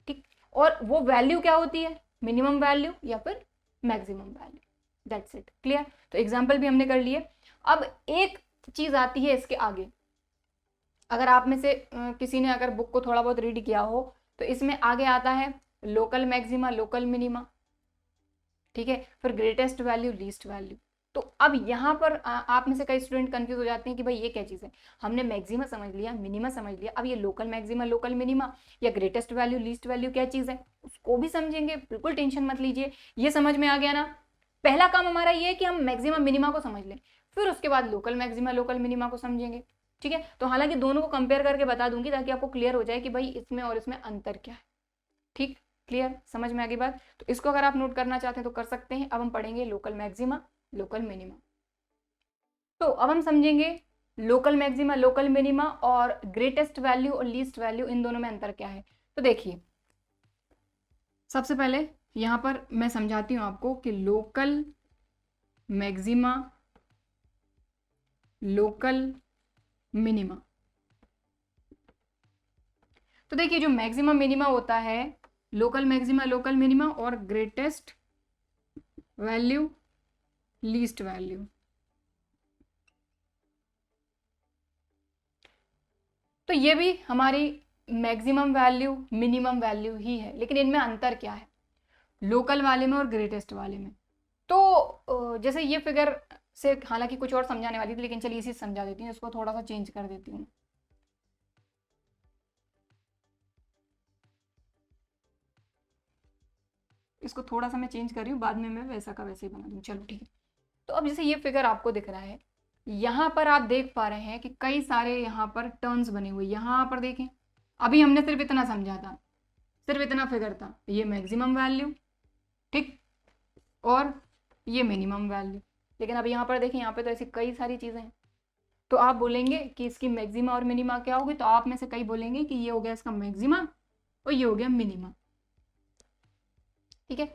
ठीक, और वो वैल्यू क्या होती है? मिनिमम वैल्यू या फिर maximum value, that's it. Clear? तो एग्जाम्पल भी हमने कर लिए। अब एक चीज आती है इसके आगे, अगर आप में से किसी ने अगर बुक को थोड़ा बहुत रीड किया हो तो इसमें आगे आता है लोकल मैक्सिमा, लोकल मिनिमा, ठीक है, फिर ग्रेटेस्ट वैल्यू, लीस्ट वैल्यू। तो अब यहाँ पर आप में से कई स्टूडेंट कंफ्यूज हो जाते हैं कि भाई ये क्या चीज़ है, हमने मैक्सिमा समझ लिया, मिनिमा समझ लिया, अब ये लोकल मैक्सिमा, लोकल मिनिमा या ग्रेटेस्ट वैल्यू, लीस्ट वैल्यू क्या चीज़ है, उसको भी समझेंगे, बिल्कुल टेंशन मत लीजिए। ये समझ में आ गया ना। पहला काम हमारा ये है कि हम मैक्सिमा मिनिमा को समझ लें, फिर उसके बाद लोकल मैक्सिमा, लोकल मिनिमा को समझेंगे, ठीक है। तो हालांकि दोनों को कंपेयर करके बता दूंगी ताकि आपको क्लियर हो जाए कि भाई इसमें और इसमें अंतर क्या है। ठीक, क्लियर, समझ में आ गई बात। तो इसको अगर आप नोट करना चाहते हैं तो कर सकते हैं। अब हम पढ़ेंगे लोकल मैक्सिमा, लोकल मिनिमा। तो अब हम समझेंगे लोकल मैक्सिमा, लोकल मिनिमा और ग्रेटेस्ट वैल्यू और लीस्ट वैल्यू, इन दोनों में अंतर क्या है। तो देखिए, सबसे पहले यहां पर मैं समझाती हूं आपको कि लोकल मैक्सिमा, लोकल मिनिमा। तो देखिए, जो मैक्सिमा मिनिमा होता है, लोकल मैक्सिमा, लोकल मिनिमा और ग्रेटेस्ट वैल्यू, लीस्ट वैल्यू। तो ये भी हमारी मैक्सिमम वैल्यू, मिनिमम वैल्यू ही है, लेकिन इनमें अंतर क्या है लोकल वाले में और ग्रेटेस्ट वाले में। तो जैसे ये फिगर से हालांकि कुछ और समझाने वाली थी, लेकिन चलिए इसी समझा देती हूँ, इसको थोड़ा सा चेंज कर देती हूँ। इसको थोड़ा सा मैं चेंज कर रही हूँ, बाद में मैं वैसा का वैसे ही बना दूँ। चलो ठीक है। तो अब जैसे ये फिगर आपको दिख रहा है, यहाँ पर आप देख पा रहे हैं कि कई सारे यहाँ पर टर्न्स बने हुए। यहाँ पर देखें, अभी हमने सिर्फ इतना समझा था, सिर्फ इतना फिगर था, ये मैक्सिमम वैल्यू, ठीक, और ये मिनिमम वैल्यू। लेकिन अब यहाँ पर देखें, यहाँ पे तो ऐसी कई सारी चीज़ें हैं। तो आप बोलेंगे कि इसकी मैक्सिमा और मिनिमा क्या होगी, तो आप में से कई बोलेंगे कि ये हो गया इसका मैक्सिमा और ये हो गया मिनिमा, ठीक है।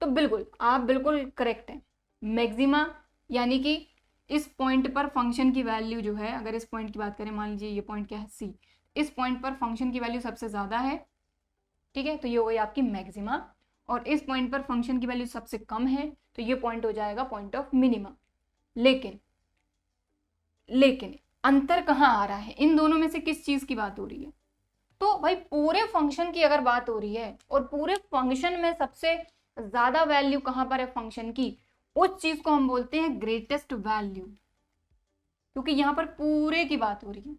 तो बिल्कुल आप बिल्कुल करेक्ट हैं। मैक्सिमा यानी कि इस पॉइंट पर फंक्शन की वैल्यू जो है, अगर इस पॉइंट की बात करें, मान लीजिए ये पॉइंट क्या है सी, इस पॉइंट पर फंक्शन की वैल्यू सबसे ज़्यादा है, ठीक है, तो ये हो गई आपकी मैक्सिमा। और इस पॉइंट पर फंक्शन की वैल्यू सबसे कम है, तो ये पॉइंट हो जाएगा पॉइंट ऑफ मिनिमा। लेकिन अंतर कहाँ आ रहा है, इन दोनों में से किस चीज़ की बात हो रही है। तो भाई पूरे फंक्शन की अगर बात हो रही है और पूरे फंक्शन में सबसे ज्यादा वैल्यू कहां पर है फंक्शन की, उस चीज को हम बोलते हैं ग्रेटेस्ट वैल्यू, क्योंकि यहां पर पूरे की बात हो रही है।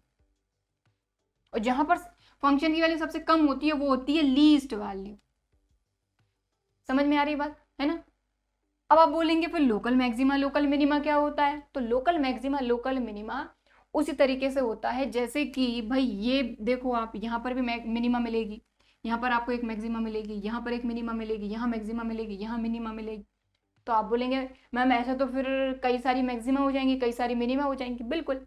और जहां पर फंक्शन की वैल्यू सबसे कम होती है वो होती है लीस्ट वैल्यू। समझ में आ रही बात है ना। अब आप बोलेंगे फिर लोकल मैक्सिमा, लोकल मिनिमा क्या होता है। तो लोकल मैक्सिमा, लोकल मिनिमा उसी तरीके से होता है जैसे कि भाई ये देखो, आप यहाँ पर भी मिनिमा मिलेगी, यहाँ पर आपको एक मैक्सिमा मिलेगी, यहाँ पर एक मिनिमा मिलेगी, यहाँ मैक्सिमा मिलेगी, यहाँ मिनिमा मिलेगी। तो आप बोलेंगे मैम ऐसा तो फिर कई सारी मैक्सिमा हो जाएंगी, कई सारी मिनिमा हो जाएंगी। बिल्कुल,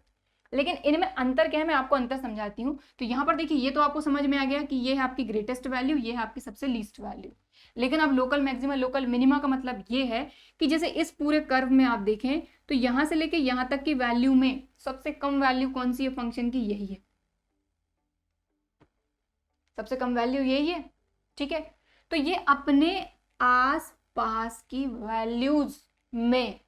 लेकिन इनमें अंतर क्या है, मैं आपको अंतर समझाती हूँ। तो यहाँ पर देखिए, ये तो आपको समझ में आ गया कि ये है आपकी ग्रेटेस्ट वैल्यू, ये है आपकी सबसे लीस्ट वैल्यू। लेकिन अब लोकल मैक्सिमा, लोकल मिनिमा का मतलब ये है कि जैसे इस पूरे कर्व में आप देखें तो यहाँ से लेके यहाँ तक की वैल्यू में सबसे कम वैल्यू कौन सी है फंक्शन की, यही है, सबसे कम वैल्यू यही है, ठीक है। तो ये अपने आस पास की वैल्यूज में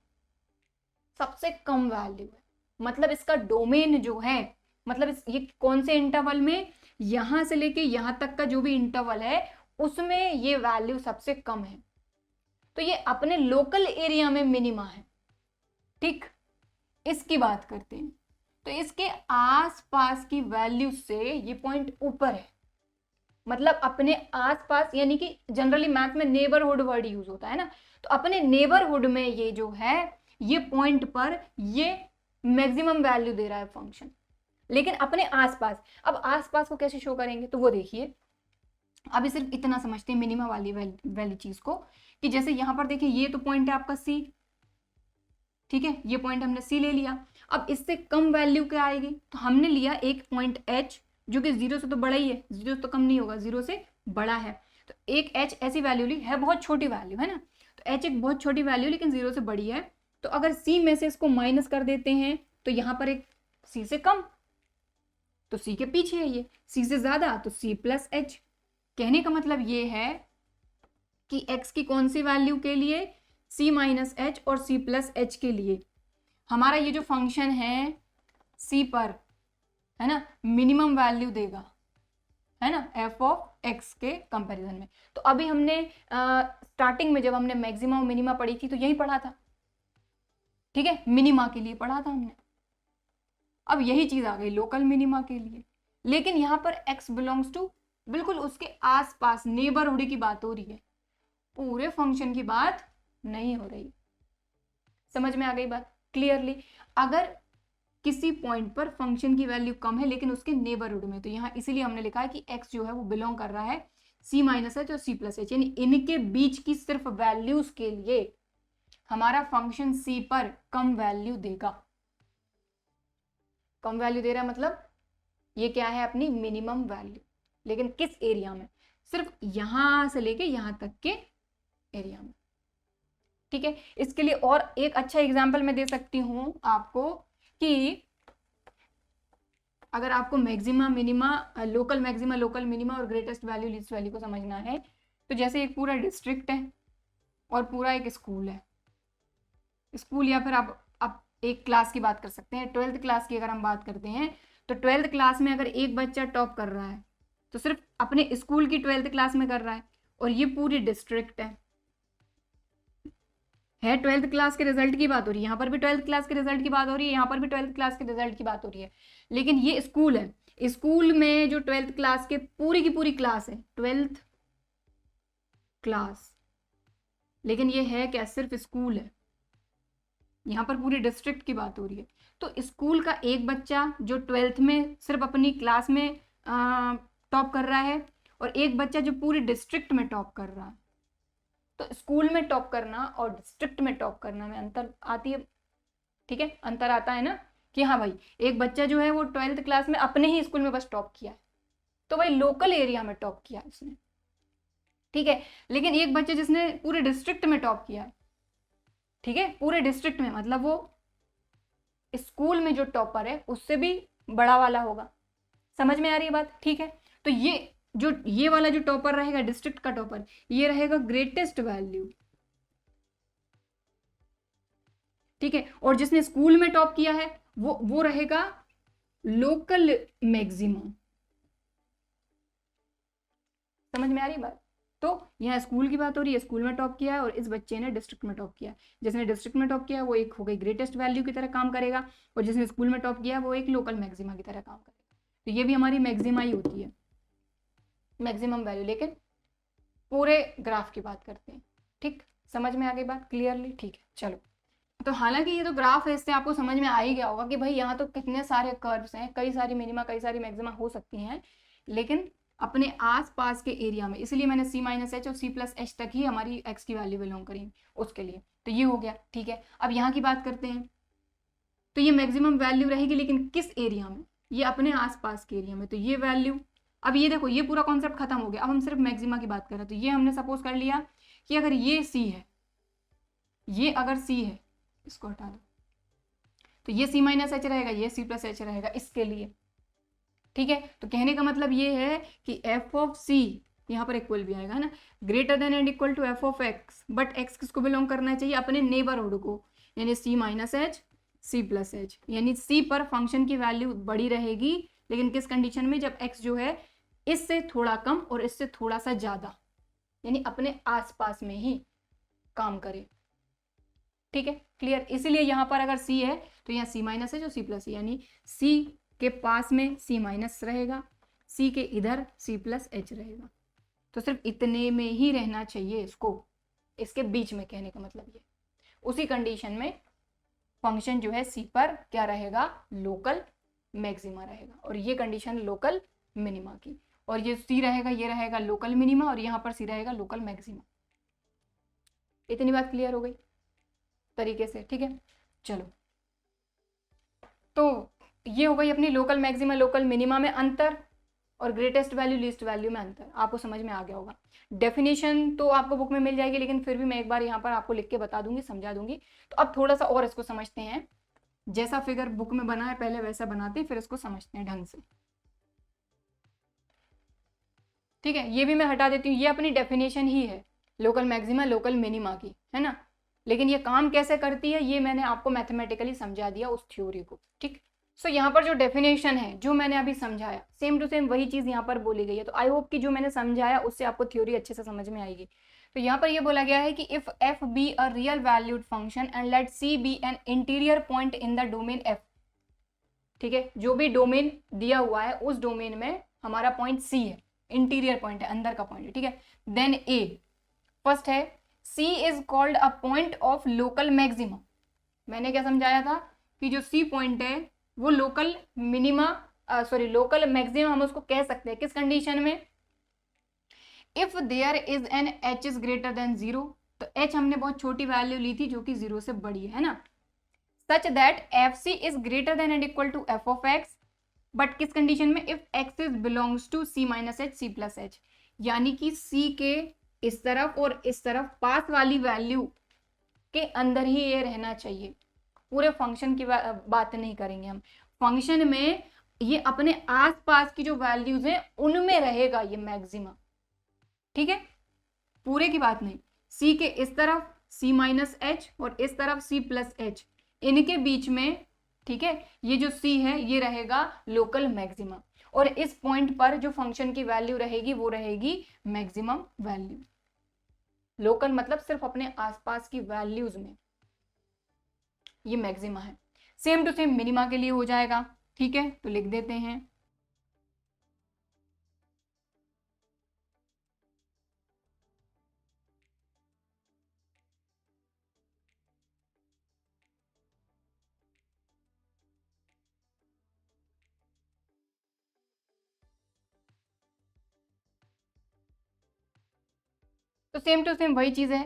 सबसे कम वैल्यू है, मतलब इसका डोमेन जो है, मतलब ये कौन से इंटरवल में, यहां से लेके यहां तक का जो भी इंटरवल है उसमें ये वैल्यू सबसे कम है। तो ये अपने लोकल एरिया में मिनिमा है, ठीक। इसकी बात करते हैं, तो इसके आसपास की वैल्यू से ये पॉइंट ऊपर है, मतलब अपने आसपास, यानी कि जनरली मैथ में नेबरहुड वर्ड यूज होता है ना, तो अपने नेबरहुड में ये जो है, ये पॉइंट पर ये मैक्सिमम वैल्यू दे रहा है फंक्शन। लेकिन अपने आसपास, अब आसपास को कैसे शो करेंगे, तो वो देखिए, अभी सिर्फ इतना समझते हैं मिनिमा वाली चीज को, कि जैसे यहां पर देखिए ये तो पॉइंट है आपका सी, ठीक है, ये पॉइंट हमने सी ले लिया। अब इससे कम वैल्यू क्या आएगी, तो हमने लिया एक पॉइंट एच, जो कि 0 से तो बड़ा ही है, 0 से तो कम नहीं होगा, 0 से बड़ा है। तो एक एच ऐसी वैल्यू ली है, बहुत छोटी वैल्यू है ना, तो एच एक बहुत छोटी वैल्यू लेकिन 0 से बड़ी है। तो अगर सी में से इसको माइनस कर देते हैं तो यहाँ पर एक सी से कम, तो सी के पीछे है ये, सी से ज्यादा तो सी प्लस एच। कहने का मतलब ये है कि x की कौन सी वैल्यू के लिए, c माइनस एच और c प्लस एच के लिए हमारा ये जो फंक्शन है c पर, है ना, मिनिमम वैल्यू देगा, है ना, एफ ऑफ एक्स के कंपैरिजन में। तो अभी हमने स्टार्टिंग में जब हमने मैक्सिमा और मिनिमा पढ़ी थी तो यही पढ़ा था, ठीक है, मिनिमा के लिए पढ़ा था हमने। अब यही चीज आ गई लोकल मिनिमा के लिए, लेकिन यहाँ पर x बिलोंग्स टू बिल्कुल उसके आसपास, नेबरहुड की बात हो रही है, पूरे फंक्शन की बात नहीं हो रही। समझ में आ गई बात क्लियरली? अगर किसी पॉइंट पर फंक्शन की वैल्यू कम है लेकिन उसके नेबरहुड में, तो यहाँ इसीलिए हमने लिखा है कि x जो है वो बिलोंग कर रहा है c माइनस एच और c प्लस एच, यानी इनके बीच की सिर्फ वैल्यूज के लिए हमारा फंक्शन c पर कम वैल्यू देगा। कम वैल्यू दे रहा है मतलब ये क्या है, अपनी मिनिमम वैल्यू, लेकिन किस एरिया में, सिर्फ यहां से लेके यहां तक के एरिया में, ठीक है। इसके लिए और एक अच्छा एग्जांपल मैं दे सकती हूं आपको कि अगर आपको maxima minima, local maxima local minima और ग्रेटेस्ट वैल्यू लीस्ट वैल्यू को समझना है, तो जैसे एक पूरा डिस्ट्रिक्ट है और पूरा एक स्कूल है, स्कूल या फिर आप एक क्लास की बात कर सकते हैं, 12th क्लास की अगर हम बात करते हैं, तो 12th क्लास में अगर एक बच्चा टॉप कर रहा है तो सिर्फ अपने स्कूल की 12th क्लास में कर रहा है, और ये पूरी डिस्ट्रिक्ट है 12th क्लास के रिजल्ट की बात हो रही है, यहाँ पर भी 12th क्लास के रिजल्ट की बात हो रही है, यहाँ पर भी 12th क्लास के रिजल्ट की बात हो रही है, लेकिन ये स्कूल है, स्कूल में जो 12th क्लास के पूरी की पूरी क्लास है 12th क्लास, लेकिन ये है क्या, सिर्फ स्कूल है, यहाँ पर पूरी डिस्ट्रिक्ट की बात हो रही है। तो स्कूल का एक बच्चा जो 12th में सिर्फ अपनी क्लास में टॉप कर रहा है, और एक बच्चा जो पूरी डिस्ट्रिक्ट में टॉप कर रहा है, तो स्कूल में टॉप करना और डिस्ट्रिक्ट में टॉप करना में अंतर आती है, ठीक है, अंतर आता है ना, कि हाँ भाई एक बच्चा जो है वो 12th क्लास में अपने ही स्कूल में बस टॉप किया है, तो भाई लोकल एरिया में टॉप किया है उसने, ठीक है, लेकिन एक बच्चा जिसने पूरे डिस्ट्रिक्ट में टॉप किया है, ठीक है, पूरे डिस्ट्रिक्ट में, मतलब वो स्कूल में जो टॉपर है उससे भी बड़ा वाला होगा। समझ में आ रही है बात? ठीक है, तो ये वाला जो टॉपर रहेगा, डिस्ट्रिक्ट का टॉपर, ये रहेगा ग्रेटेस्ट वैल्यू, ठीक है, और जिसने स्कूल में टॉप किया है वो रहेगा लोकल मैक्सिमम। समझ में आ रही बात? तो यहाँ स्कूल की बात हो रही है, स्कूल में टॉप किया है, और इस बच्चे ने डिस्ट्रिक्ट में टॉप किया है, जिसने डिस्ट्रिक्ट में टॉप किया है वो एक हो गई ग्रेटेस्ट वैल्यू की तरह काम करेगा, और जिसने स्कूल में टॉप किया है वो एक लोकल मैक्सिमा की तरह काम करेगा। तो ये भी हमारी मैक्सिमा ही होती है, मैक्सिमम वैल्यू, लेकिन पूरे ग्राफ की बात करते हैं, ठीक, समझ में आ गई बात क्लियरली? ठीक है, चलो। तो हालांकि ये तो ग्राफ है, इससे आपको समझ में आ ही गया होगा कि भाई यहाँ तो कितने सारे कर्व्स हैं, कई सारी मिनिमा कई सारी मैक्सिमा हो सकती हैं, लेकिन अपने आसपास के एरिया में, इसलिए मैंने c माइनस एच और c प्लस एच तक ही हमारी x की वैल्यू बिलोंग करेंगी उसके लिए। तो ये हो गया, ठीक है। अब यहाँ की बात करते हैं, तो ये मैक्सिमम वैल्यू रहेगी, लेकिन किस एरिया में, ये अपने आसपास के एरिया में, तो ये वैल्यू, अब ये देखो ये पूरा कॉन्सेप्ट खत्म हो गया, अब हम सिर्फ मैक्सिमा की बात कर रहे हैं। तो ये हमने सपोज कर लिया कि अगर ये c है, ये अगर c है, इसको हटा दो, तो ये c माइनस एच रहेगा, ये c प्लस एच रहेगा इसके लिए, ठीक है। तो कहने का मतलब ये है कि f ऑफ c यहाँ पर इक्वल भी आएगा ना, greater than and equal to f of x, but x किसको बिलोंग करना चाहिए, अपने नेबरहुड को, यानी c minus h c plus H, यानी c पर फंक्शन की वैल्यू बड़ी रहेगी, लेकिन किस कंडीशन में, जब x जो है इससे थोड़ा कम और इससे थोड़ा सा ज्यादा, यानी अपने आसपास में ही काम करे, ठीक है, क्लियर। इसीलिए यहाँ पर अगर c है तो यहाँ c माइनस है जो c प्लस, यानी c के पास में c माइनस रहेगा, c के इधर c प्लस एच रहेगा, तो सिर्फ इतने में ही रहना चाहिए इसको, इसके बीच में, कहने का मतलब ये, उसी कंडीशन में फंक्शन जो है c पर क्या रहेगा, लोकल मैक्सिमा रहेगा, और ये कंडीशन लोकल मिनिमा की, और ये c रहेगा, ये रहेगा लोकल मिनिमा, और यहाँ पर c रहेगा लोकल मैक्सिमा। इतनी बात क्लियर हो गई तरीके से, ठीक है। चलो, तो ये हो गई अपनी लोकल मैक्सिमा लोकल मिनिमा में अंतर, और ग्रेटेस्ट वैल्यू लीस्ट वैल्यू में अंतर, आपको समझ में आ गया होगा। डेफिनेशन तो आपको बुक में मिल जाएगी, लेकिन फिर भी मैं एक बार यहाँ पर आपको लिख के बता दूंगी, समझा दूंगी। तो अब थोड़ा सा और इसको समझते हैं, जैसा फिगर बुक में बना है पहले वैसा बनाते हैं, फिर इसको समझते हैं ढंग से, ठीक है। ये भी मैं हटा देती हूँ, ये अपनी डेफिनेशन ही है लोकल मैक्सिमा लोकल मिनिमा की, है ना, लेकिन ये काम कैसे करती है ये मैंने आपको मैथमेटिकली समझा दिया उस थ्योरी को, ठीक। सो यहाँ पर जो डेफिनेशन है जो मैंने अभी समझाया सेम टू सेम वही चीज यहाँ पर बोली गई है। तो आई होप कि जो मैंने समझाया उससे आपको थ्योरी अच्छे से समझ में आएगी। तो यहाँ पर ये बोला गया है कि if f be a real valued function and let c be an interior point in the domain f, ठीक है, जो भी डोमेन दिया हुआ है उस डोमेन में हमारा पॉइंट सी है, इंटीरियर पॉइंट है, अंदर का पॉइंट है, ठीक है। देन ए फर्स्ट है c is called a point of local maxima. मैंने क्या समझाया था कि जो सी पॉइंट है वो लोकल मिनिमा लोकल मैक्सिमम हम उसको कह सकते हैं किस कंडीशन में, if there is an h is greater than 0, तो एच हमने बहुत छोटी वैल्यू ली थी जो कि 0 से बड़ी है ना, such that F C is greater than and equal to F of x, but किस कंडीशन में, if X is belongs to C minus H C plus H, यानी कि सी के इस तरफ और इस तरफ पास वाली वैल्यू के अंदर ही ये रहना चाहिए। पूरे फंक्शन की बात नहीं करेंगे हम, फंक्शन में ये अपने आसपास की जो वैल्यूज हैं उनमें रहेगा ये मैक्सिमा, ठीक है, पूरे की बात नहीं। सी के इस तरफ सी माइनस एच और इस तरफ सी प्लस एच, इनके बीच में, ठीक है, ये जो सी है ये रहेगा लोकल मैक्सिमा, और इस पॉइंट पर जो फंक्शन की वैल्यू रहेगी वो रहेगी मैक्सिमम वैल्यू। लोकल मतलब सिर्फ अपने आसपास की वैल्यूज में ये मैक्सिमा है। सेम टू सेम मिनिमा के लिए हो जाएगा, ठीक है, तो लिख देते हैं तो सेम टू सेम वही चीज है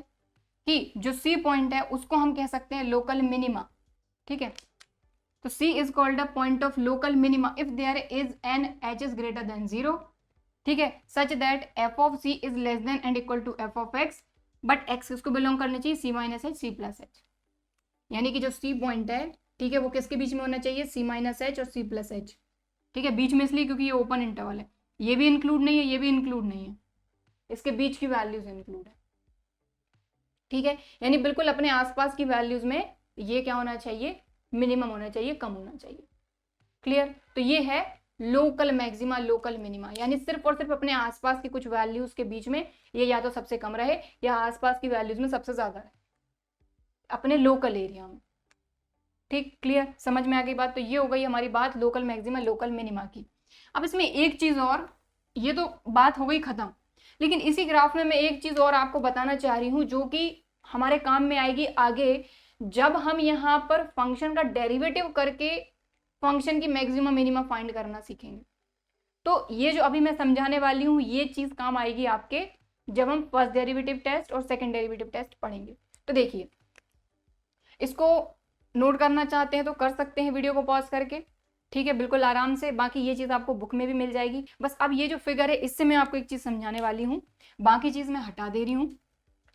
कि जो सी पॉइंट है उसको हम कह सकते हैं लोकल मिनिमा, ठीक है। तो c is called a point of local minima if there is an h is greater than 0, ठीक है, such that f of c is less than and equal to F of x, but x इसको belong करना चाहिए c minus H C plus H, यानी कि जो C point है, ठीक है, वो किसके बीच में होना चाहिए, सी माइनस एच और सी प्लस एच, ठीक है, बीच में इसलिए क्योंकि ये ओपन इंटरवल है, ये भी इंक्लूड नहीं है ये भी इंक्लूड नहीं है, इसके बीच की वैल्यूज इंक्लूड है, ठीक है, यानी बिल्कुल अपने आसपास की वैल्यूज में ये क्या होना चाहिए, मिनिमम होना चाहिए, कम होना चाहिए। क्लियर, तो ये है लोकल मैक्सिमा लोकल मिनिमा, यानी सिर्फ और सिर्फ अपने आसपास की कुछ वैल्यूज के बीच में ये या तो सबसे कम रहे या आसपास की वैल्यूज में सबसे ज्यादा रहे अपने लोकल एरिया में। ठीक, क्लियर, समझ में आ गई बात। तो ये हो गई हमारी बात लोकल मैक्सिमा लोकल मिनिमा की। अब इसमें एक चीज और, ये तो बात हो गई खत्म, लेकिन इसी ग्राफ में मैं एक चीज और आपको बताना चाह रही हूं जो कि हमारे काम में आएगी आगे, जब हम यहाँ पर फंक्शन का डेरिवेटिव करके फंक्शन की मैक्सिमम मिनिमा फाइंड करना सीखेंगे। तो ये जो अभी मैं समझाने वाली हूँ ये चीज काम आएगी आपके जब हम फर्स्ट डेरिवेटिव टेस्ट और सेकंड डेरिवेटिव टेस्ट पढ़ेंगे। तो देखिए, इसको नोट करना चाहते हैं तो कर सकते हैं वीडियो को पॉज करके, ठीक है, बिल्कुल आराम से। बाकी ये चीज आपको बुक में भी मिल जाएगी। बस अब ये जो फिगर है इससे मैं आपको एक चीज समझाने वाली हूँ, बाकी चीज मैं हटा दे रही हूँ,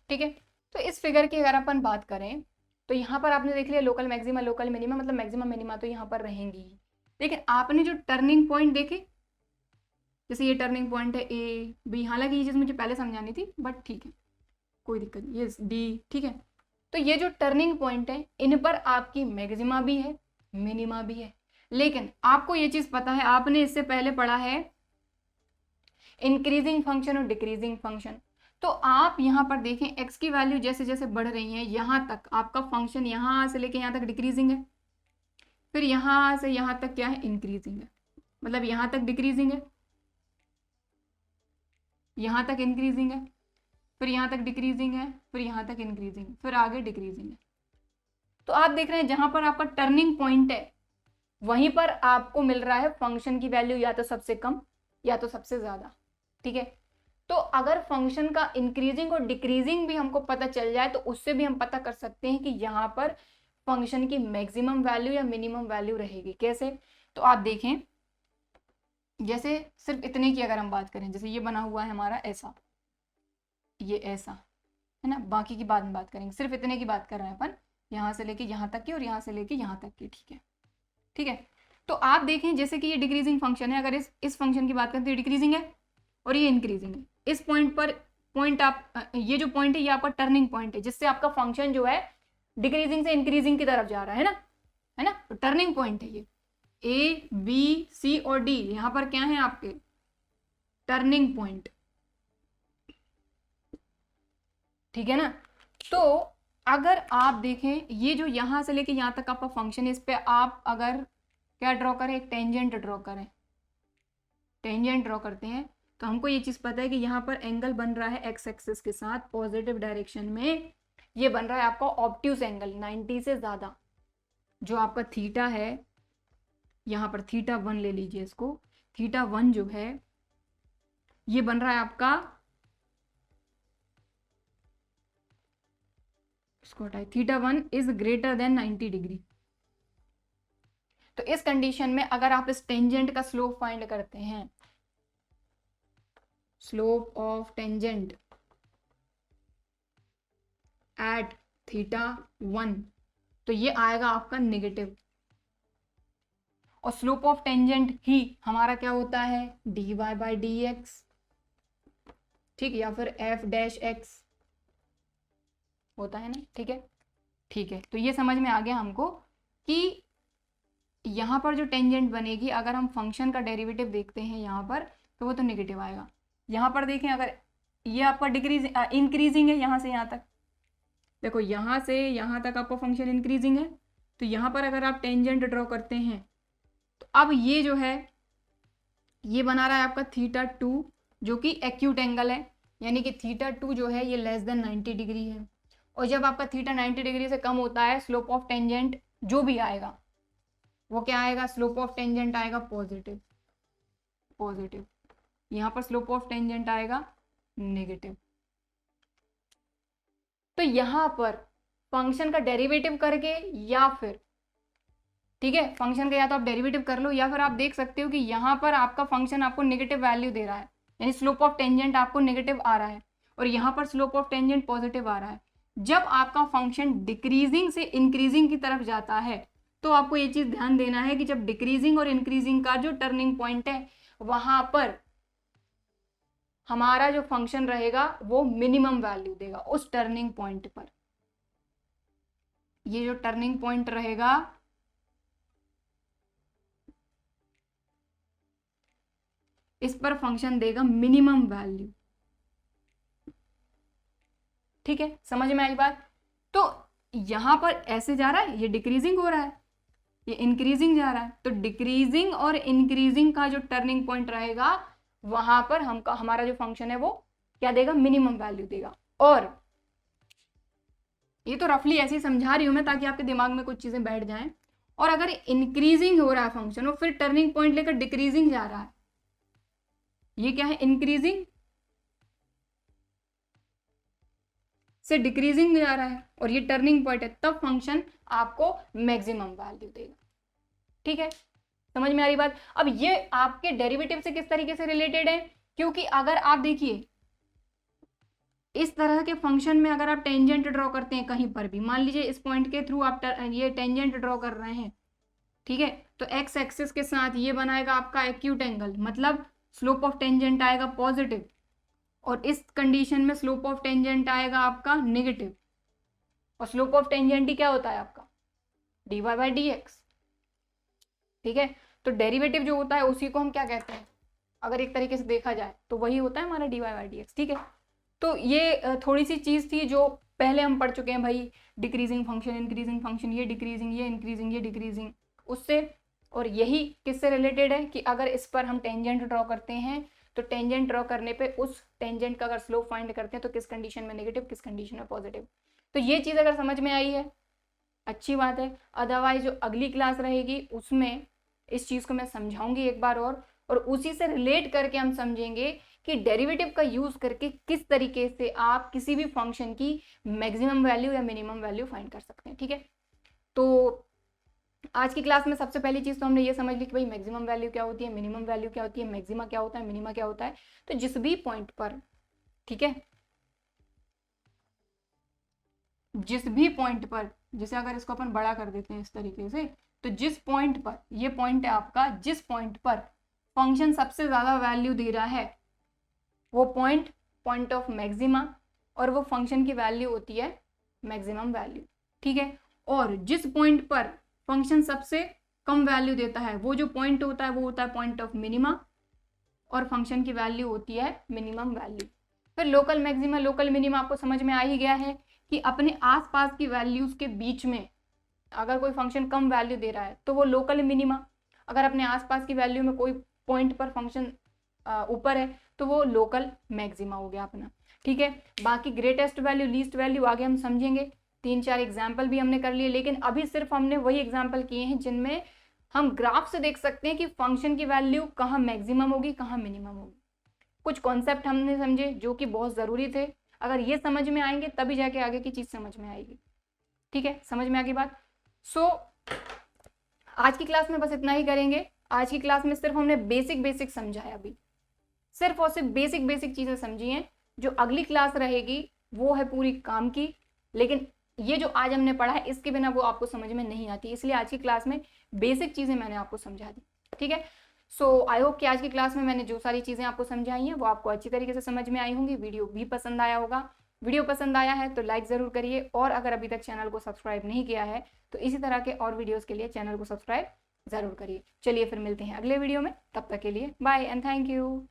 ठीक है। तो इस फिगर की अगर अपन बात करें तो यहाँ पर आपने देख लिया लोकल मैक्सिमा लोकल मिनिमा, मतलब मैक्सिमम मिनिमा तो यहाँ पर रहेंगी ही, लेकिन आपने जो टर्निंग पॉइंट देखे, जैसे ये टर्निंग पॉइंट है ए बी, हालांकि ये चीज मुझे पहले समझानी थी बट ठीक है कोई दिक्कत नहीं, ये डी, ठीक है। तो ये जो टर्निंग पॉइंट है इन पर आपकी मैक्सिमा भी है मिनिमा भी है, लेकिन आपको ये चीज पता है, आपने इससे पहले पढ़ा है इंक्रीजिंग फंक्शन और डिक्रीजिंग फंक्शन। तो आप यहाँ पर देखें x की वैल्यू जैसे जैसे बढ़ रही है यहाँ तक आपका फंक्शन यहाँ से लेके यहाँ तक डिक्रीजिंग है, फिर यहाँ से यहाँ तक क्या है इंक्रीजिंग है, मतलब यहाँ तक डिक्रीजिंग है, यहाँ तक इंक्रीजिंग है, फिर यहाँ तक डिक्रीजिंग है, फिर यहाँ तक इंक्रीजिंग, फिर आगे डिक्रीजिंग है। तो आप देख रहे हैं जहां पर आपका टर्निंग पॉइंट है वहीं पर आपको मिल रहा है फंक्शन की वैल्यू या तो सबसे कम या तो सबसे ज्यादा, ठीक है। तो अगर फंक्शन का इंक्रीजिंग और डिक्रीजिंग भी हमको पता चल जाए तो उससे भी हम पता कर सकते हैं कि यहाँ पर फंक्शन की मैक्सिमम वैल्यू या मिनिमम वैल्यू रहेगी। कैसे, तो आप देखें, जैसे सिर्फ इतने की अगर हम बात करें, जैसे ये बना हुआ है हमारा ऐसा, ये ऐसा है ना, बाकी की बाद में बात करेंगे, सिर्फ इतने की बात कर रहे हैं अपन, यहाँ से लेके यहाँ तक की और यहाँ से लेके यहाँ तक की, ठीक है, ठीक है। तो आप देखें जैसे कि ये डिक्रीजिंग फंक्शन है, अगर इस फंक्शन की बात करें तो ये डिक्रीजिंग है और ये इंक्रीजिंग है। इस पॉइंट पर आप ये जो पॉइंट है ये आपका टर्निंग पॉइंट है जिससे आपका फंक्शन जो है डिक्रीजिंग से इंक्रीजिंग की तरफ जा रहा है ना, है ना, तो टर्निंग पॉइंट है ये। ए बी सी और डी यहाँ पर क्या है आपके टर्निंग पॉइंट, ठीक है ना। तो अगर आप देखें ये जो यहाँ से लेके यहाँ तक आपका फंक्शन है, इस पे आप अगर क्या ड्रॉ करें, एक टेंजेंट ड्रॉ करें, टेंजेंट ड्रॉ करते हैं तो हमको ये चीज़ पता है कि यहाँ पर एंगल बन रहा है एक्स एक्सिस के साथ पॉजिटिव डायरेक्शन में, ये बन रहा है आपका ऑब्ट्यूस एंगल 90 से ज़्यादा। जो आपका थीटा है यहाँ पर थीटा 1 ले लीजिए इसको, थीटा 1 जो है ये बन रहा है आपका, इसको हटाए, theta 1 is greater then 90 degree. तो इस कंडीशन में अगर आप इस टेंजेंट का स्लोप फाइंड करते हैं, slope of tangent at theta 1, तो ये आएगा आपका नेगेटिव। और स्लोप ऑफ टेंजेंट ही हमारा क्या होता है, dy बाई डी एक्स, ठीक, या फिर एफ डैश एक्स होता है ना, ठीक है। ठीक है, तो ये समझ में आ गया हमको कि यहाँ पर जो टेंजेंट बनेगी, अगर हम फंक्शन का डेरिवेटिव देखते हैं यहाँ पर, तो वो तो नेगेटिव आएगा। यहाँ पर देखें, अगर ये आपका इंक्रीजिंग है यहाँ से यहाँ तक, देखो यहाँ से यहाँ तक आपका फंक्शन इंक्रीजिंग है, तो यहाँ पर अगर आप टेंजेंट ड्रॉ करते हैं तो अब ये जो है ये बना रहा है आपका थीटा 2 जो कि एक्यूट एंगल है, यानी कि थीटा 2 जो है ये लेस देन 90 डिग्री है। और जब आपका थीटा 90 डिग्री से कम होता है, स्लोप ऑफ टेंजेंट जो भी आएगा वो क्या आएगा, स्लोप ऑफ टेंजेंट आएगा पॉजिटिव, पॉजिटिव। यहाँ पर स्लोप ऑफ टेंजेंट आएगा नेगेटिव। तो यहाँ पर फंक्शन का डेरिवेटिव करके या फिर, ठीक है, फंक्शन का या तो आप डेरिवेटिव कर लो या फिर आप देख सकते हो कि यहाँ पर आपका फंक्शन आपको नेगेटिव वैल्यू दे रहा है, यानी स्लोप ऑफ टेंजेंट आपको नेगेटिव आ रहा है और यहाँ पर स्लोप ऑफ टेंजेंट पॉजिटिव आ रहा है। जब आपका फंक्शन डिक्रीजिंग से इंक्रीजिंग की तरफ जाता है तो आपको ये चीज ध्यान देना है कि जब डिक्रीजिंग और इंक्रीजिंग का जो टर्निंग पॉइंट है वहां पर हमारा जो फंक्शन रहेगा वो मिनिमम वैल्यू देगा उस टर्निंग पॉइंट पर। ये जो टर्निंग पॉइंट रहेगा इस पर फंक्शन देगा मिनिमम वैल्यू, ठीक है, समझ में आई बात। तो यहां पर ऐसे जा रहा है, ये डिक्रीजिंग हो रहा है, ये इंक्रीजिंग जा रहा है, तो डिक्रीजिंग और इंक्रीजिंग का जो टर्निंग पॉइंट रहेगा वहां पर हमारा जो फंक्शन है वो क्या देगा, मिनिमम वैल्यू देगा। और ये तो रफली ऐसे ही समझा रही हूं मैं ताकि आपके दिमाग में कुछ चीजें बैठ जाएं। और अगर इंक्रीजिंग हो रहा है फंक्शन और फिर टर्निंग पॉइंट लेकर डिक्रीजिंग जा रहा है, ये क्या है, इंक्रीजिंग से डिक्रीजिंग जा रहा है और ये टर्निंग पॉइंट है, तब फंक्शन आपको मैक्सिमम वैल्यू देगा, ठीक है, समझ में आ रही बात। अब ये आपके डेरिवेटिव से किस तरीके से रिलेटेड है, क्योंकि अगर आप देखिए इस तरह के फंक्शन में अगर आप टेंजेंट ड्रॉ करते हैं कहीं पर भी, मान लीजिए इस पॉइंट के थ्रू आप ये टेंजेंट ड्रॉ कर रहे हैं, ठीक है, तो एक्स एक्सिस के साथ ये बनाएगा आपका एक्यूट एंगल, मतलब स्लोप ऑफ टेंजेंट आएगा पॉजिटिव और इस कंडीशन में स्लोप ऑफ टेंजेंट आएगा आपका नेगेटिव। और स्लोप ऑफ टेंजेंट ही क्या होता है आपका, dy बाई डी एक्स, ठीक है। तो डेरिवेटिव जो होता है उसी को हम क्या कहते हैं, अगर एक तरीके से देखा जाए तो वही होता है हमारा dy बाई डी एक्स, ठीक है। तो ये थोड़ी सी चीज थी जो पहले हम पढ़ चुके हैं भाई, डिक्रीजिंग फंक्शन, इंक्रीजिंग फंक्शन, ये डिक्रीजिंग, ये इंक्रीजिंग, ये डिक्रीजिंग, उससे। और यही किससे रिलेटेड है कि अगर इस पर हम टेंजेंट ड्रॉ करते हैं तो टेंजेंट ड्रॉ करने पे उस टेंजेंट का अगर स्लोप फाइंड करते हैं तो किस कंडीशन में नेगेटिव, किस कंडीशन में पॉजिटिव। तो ये चीज़ अगर समझ में आई है अच्छी बात है, अदरवाइज जो अगली क्लास रहेगी उसमें इस चीज़ को मैं समझाऊंगी एक बार और उसी से रिलेट करके हम समझेंगे कि डेरिवेटिव का यूज़ करके किस तरीके से आप किसी भी फंक्शन की मैक्सिमम वैल्यू या मिनिमम वैल्यू फाइंड कर सकते हैं, ठीक है। तो आज की क्लास में सबसे पहली चीज़ तो हमने ये समझ ली कि भाई मैक्सिमम वैल्यू क्या होती है, मिनिमम वैल्यू क्या होती है, मैक्सिमा क्या होता है, मिनिमा क्या होता है। तो जिस भी पॉइंट पर, ठीक है, जिस भी पॉइंट पर, जैसे अगर इसको अपन बड़ा कर देते हैं इस तरीके से, तो जिस पॉइंट पर, ये पॉइंट है आपका, जिस पॉइंट पर फंक्शन सबसे ज़्यादा वैल्यू दे रहा है वो पॉइंट ऑफ मैक्सिमा, और वो फंक्शन की वैल्यू होती है मैक्सिमम वैल्यू, ठीक है। और जिस पॉइंट पर फंक्शन सबसे कम वैल्यू देता है वो जो पॉइंट होता है वो होता है पॉइंट ऑफ मिनिमा, और फंक्शन की वैल्यू होती है मिनिमम वैल्यू। फिर लोकल मैक्सिमा लोकल मिनिमा आपको समझ में आ ही गया है कि अपने आसपास की वैल्यूज के बीच में अगर कोई फंक्शन कम वैल्यू दे रहा है तो वो लोकल मिनिमा, अगर अपने आसपास की वैल्यू में कोई पॉइंट पर फंक्शन ऊपर है तो वो लोकल मैक्सिमा हो गया अपना। ठीक है, बाकी ग्रेटेस्ट वैल्यू लीस्ट वैल्यू आगे हम समझेंगे, 3-4 एग्जाम्पल भी हमने कर लिए, लेकिन अभी सिर्फ हमने वही एग्जाम्पल किए हैं जिनमें हम ग्राफ से देख सकते हैं कि फंक्शन की वैल्यू कहाँ मैक्सिमम होगी कहाँ मिनिमम होगी। कुछ कॉन्सेप्ट हमने समझे जो कि बहुत ज़रूरी थे, अगर ये समझ में आएंगे तभी जाके आगे की चीज़ समझ में आएगी। ठीक है, समझ में आ गई बात। सो आज की क्लास में बस इतना ही करेंगे। आज की क्लास में सिर्फ हमने बेसिक समझाया, अभी सिर्फ और सिर्फ बेसिक चीज़ें समझी हैं। जो अगली क्लास रहेगी वो है पूरी काम की, लेकिन ये जो आज हमने पढ़ा है इसके बिना वो आपको समझ में नहीं आती, इसलिए आज की क्लास में बेसिक चीज़ें मैंने आपको समझा दी। ठीक है, सो आई होप कि आज की क्लास में मैंने जो सारी चीज़ें आपको समझाई हैं वो आपको अच्छी तरीके से समझ में आई होंगी। वीडियो भी पसंद आया होगा। वीडियो पसंद आया है तो लाइक ज़रूर करिए, और अगर अभी तक चैनल को सब्सक्राइब नहीं किया है तो इसी तरह के और वीडियोज़ के लिए चैनल को सब्सक्राइब ज़रूर करिए। चलिए फिर मिलते हैं अगले वीडियो में, तब तक के लिए बाय एंड थैंक यू।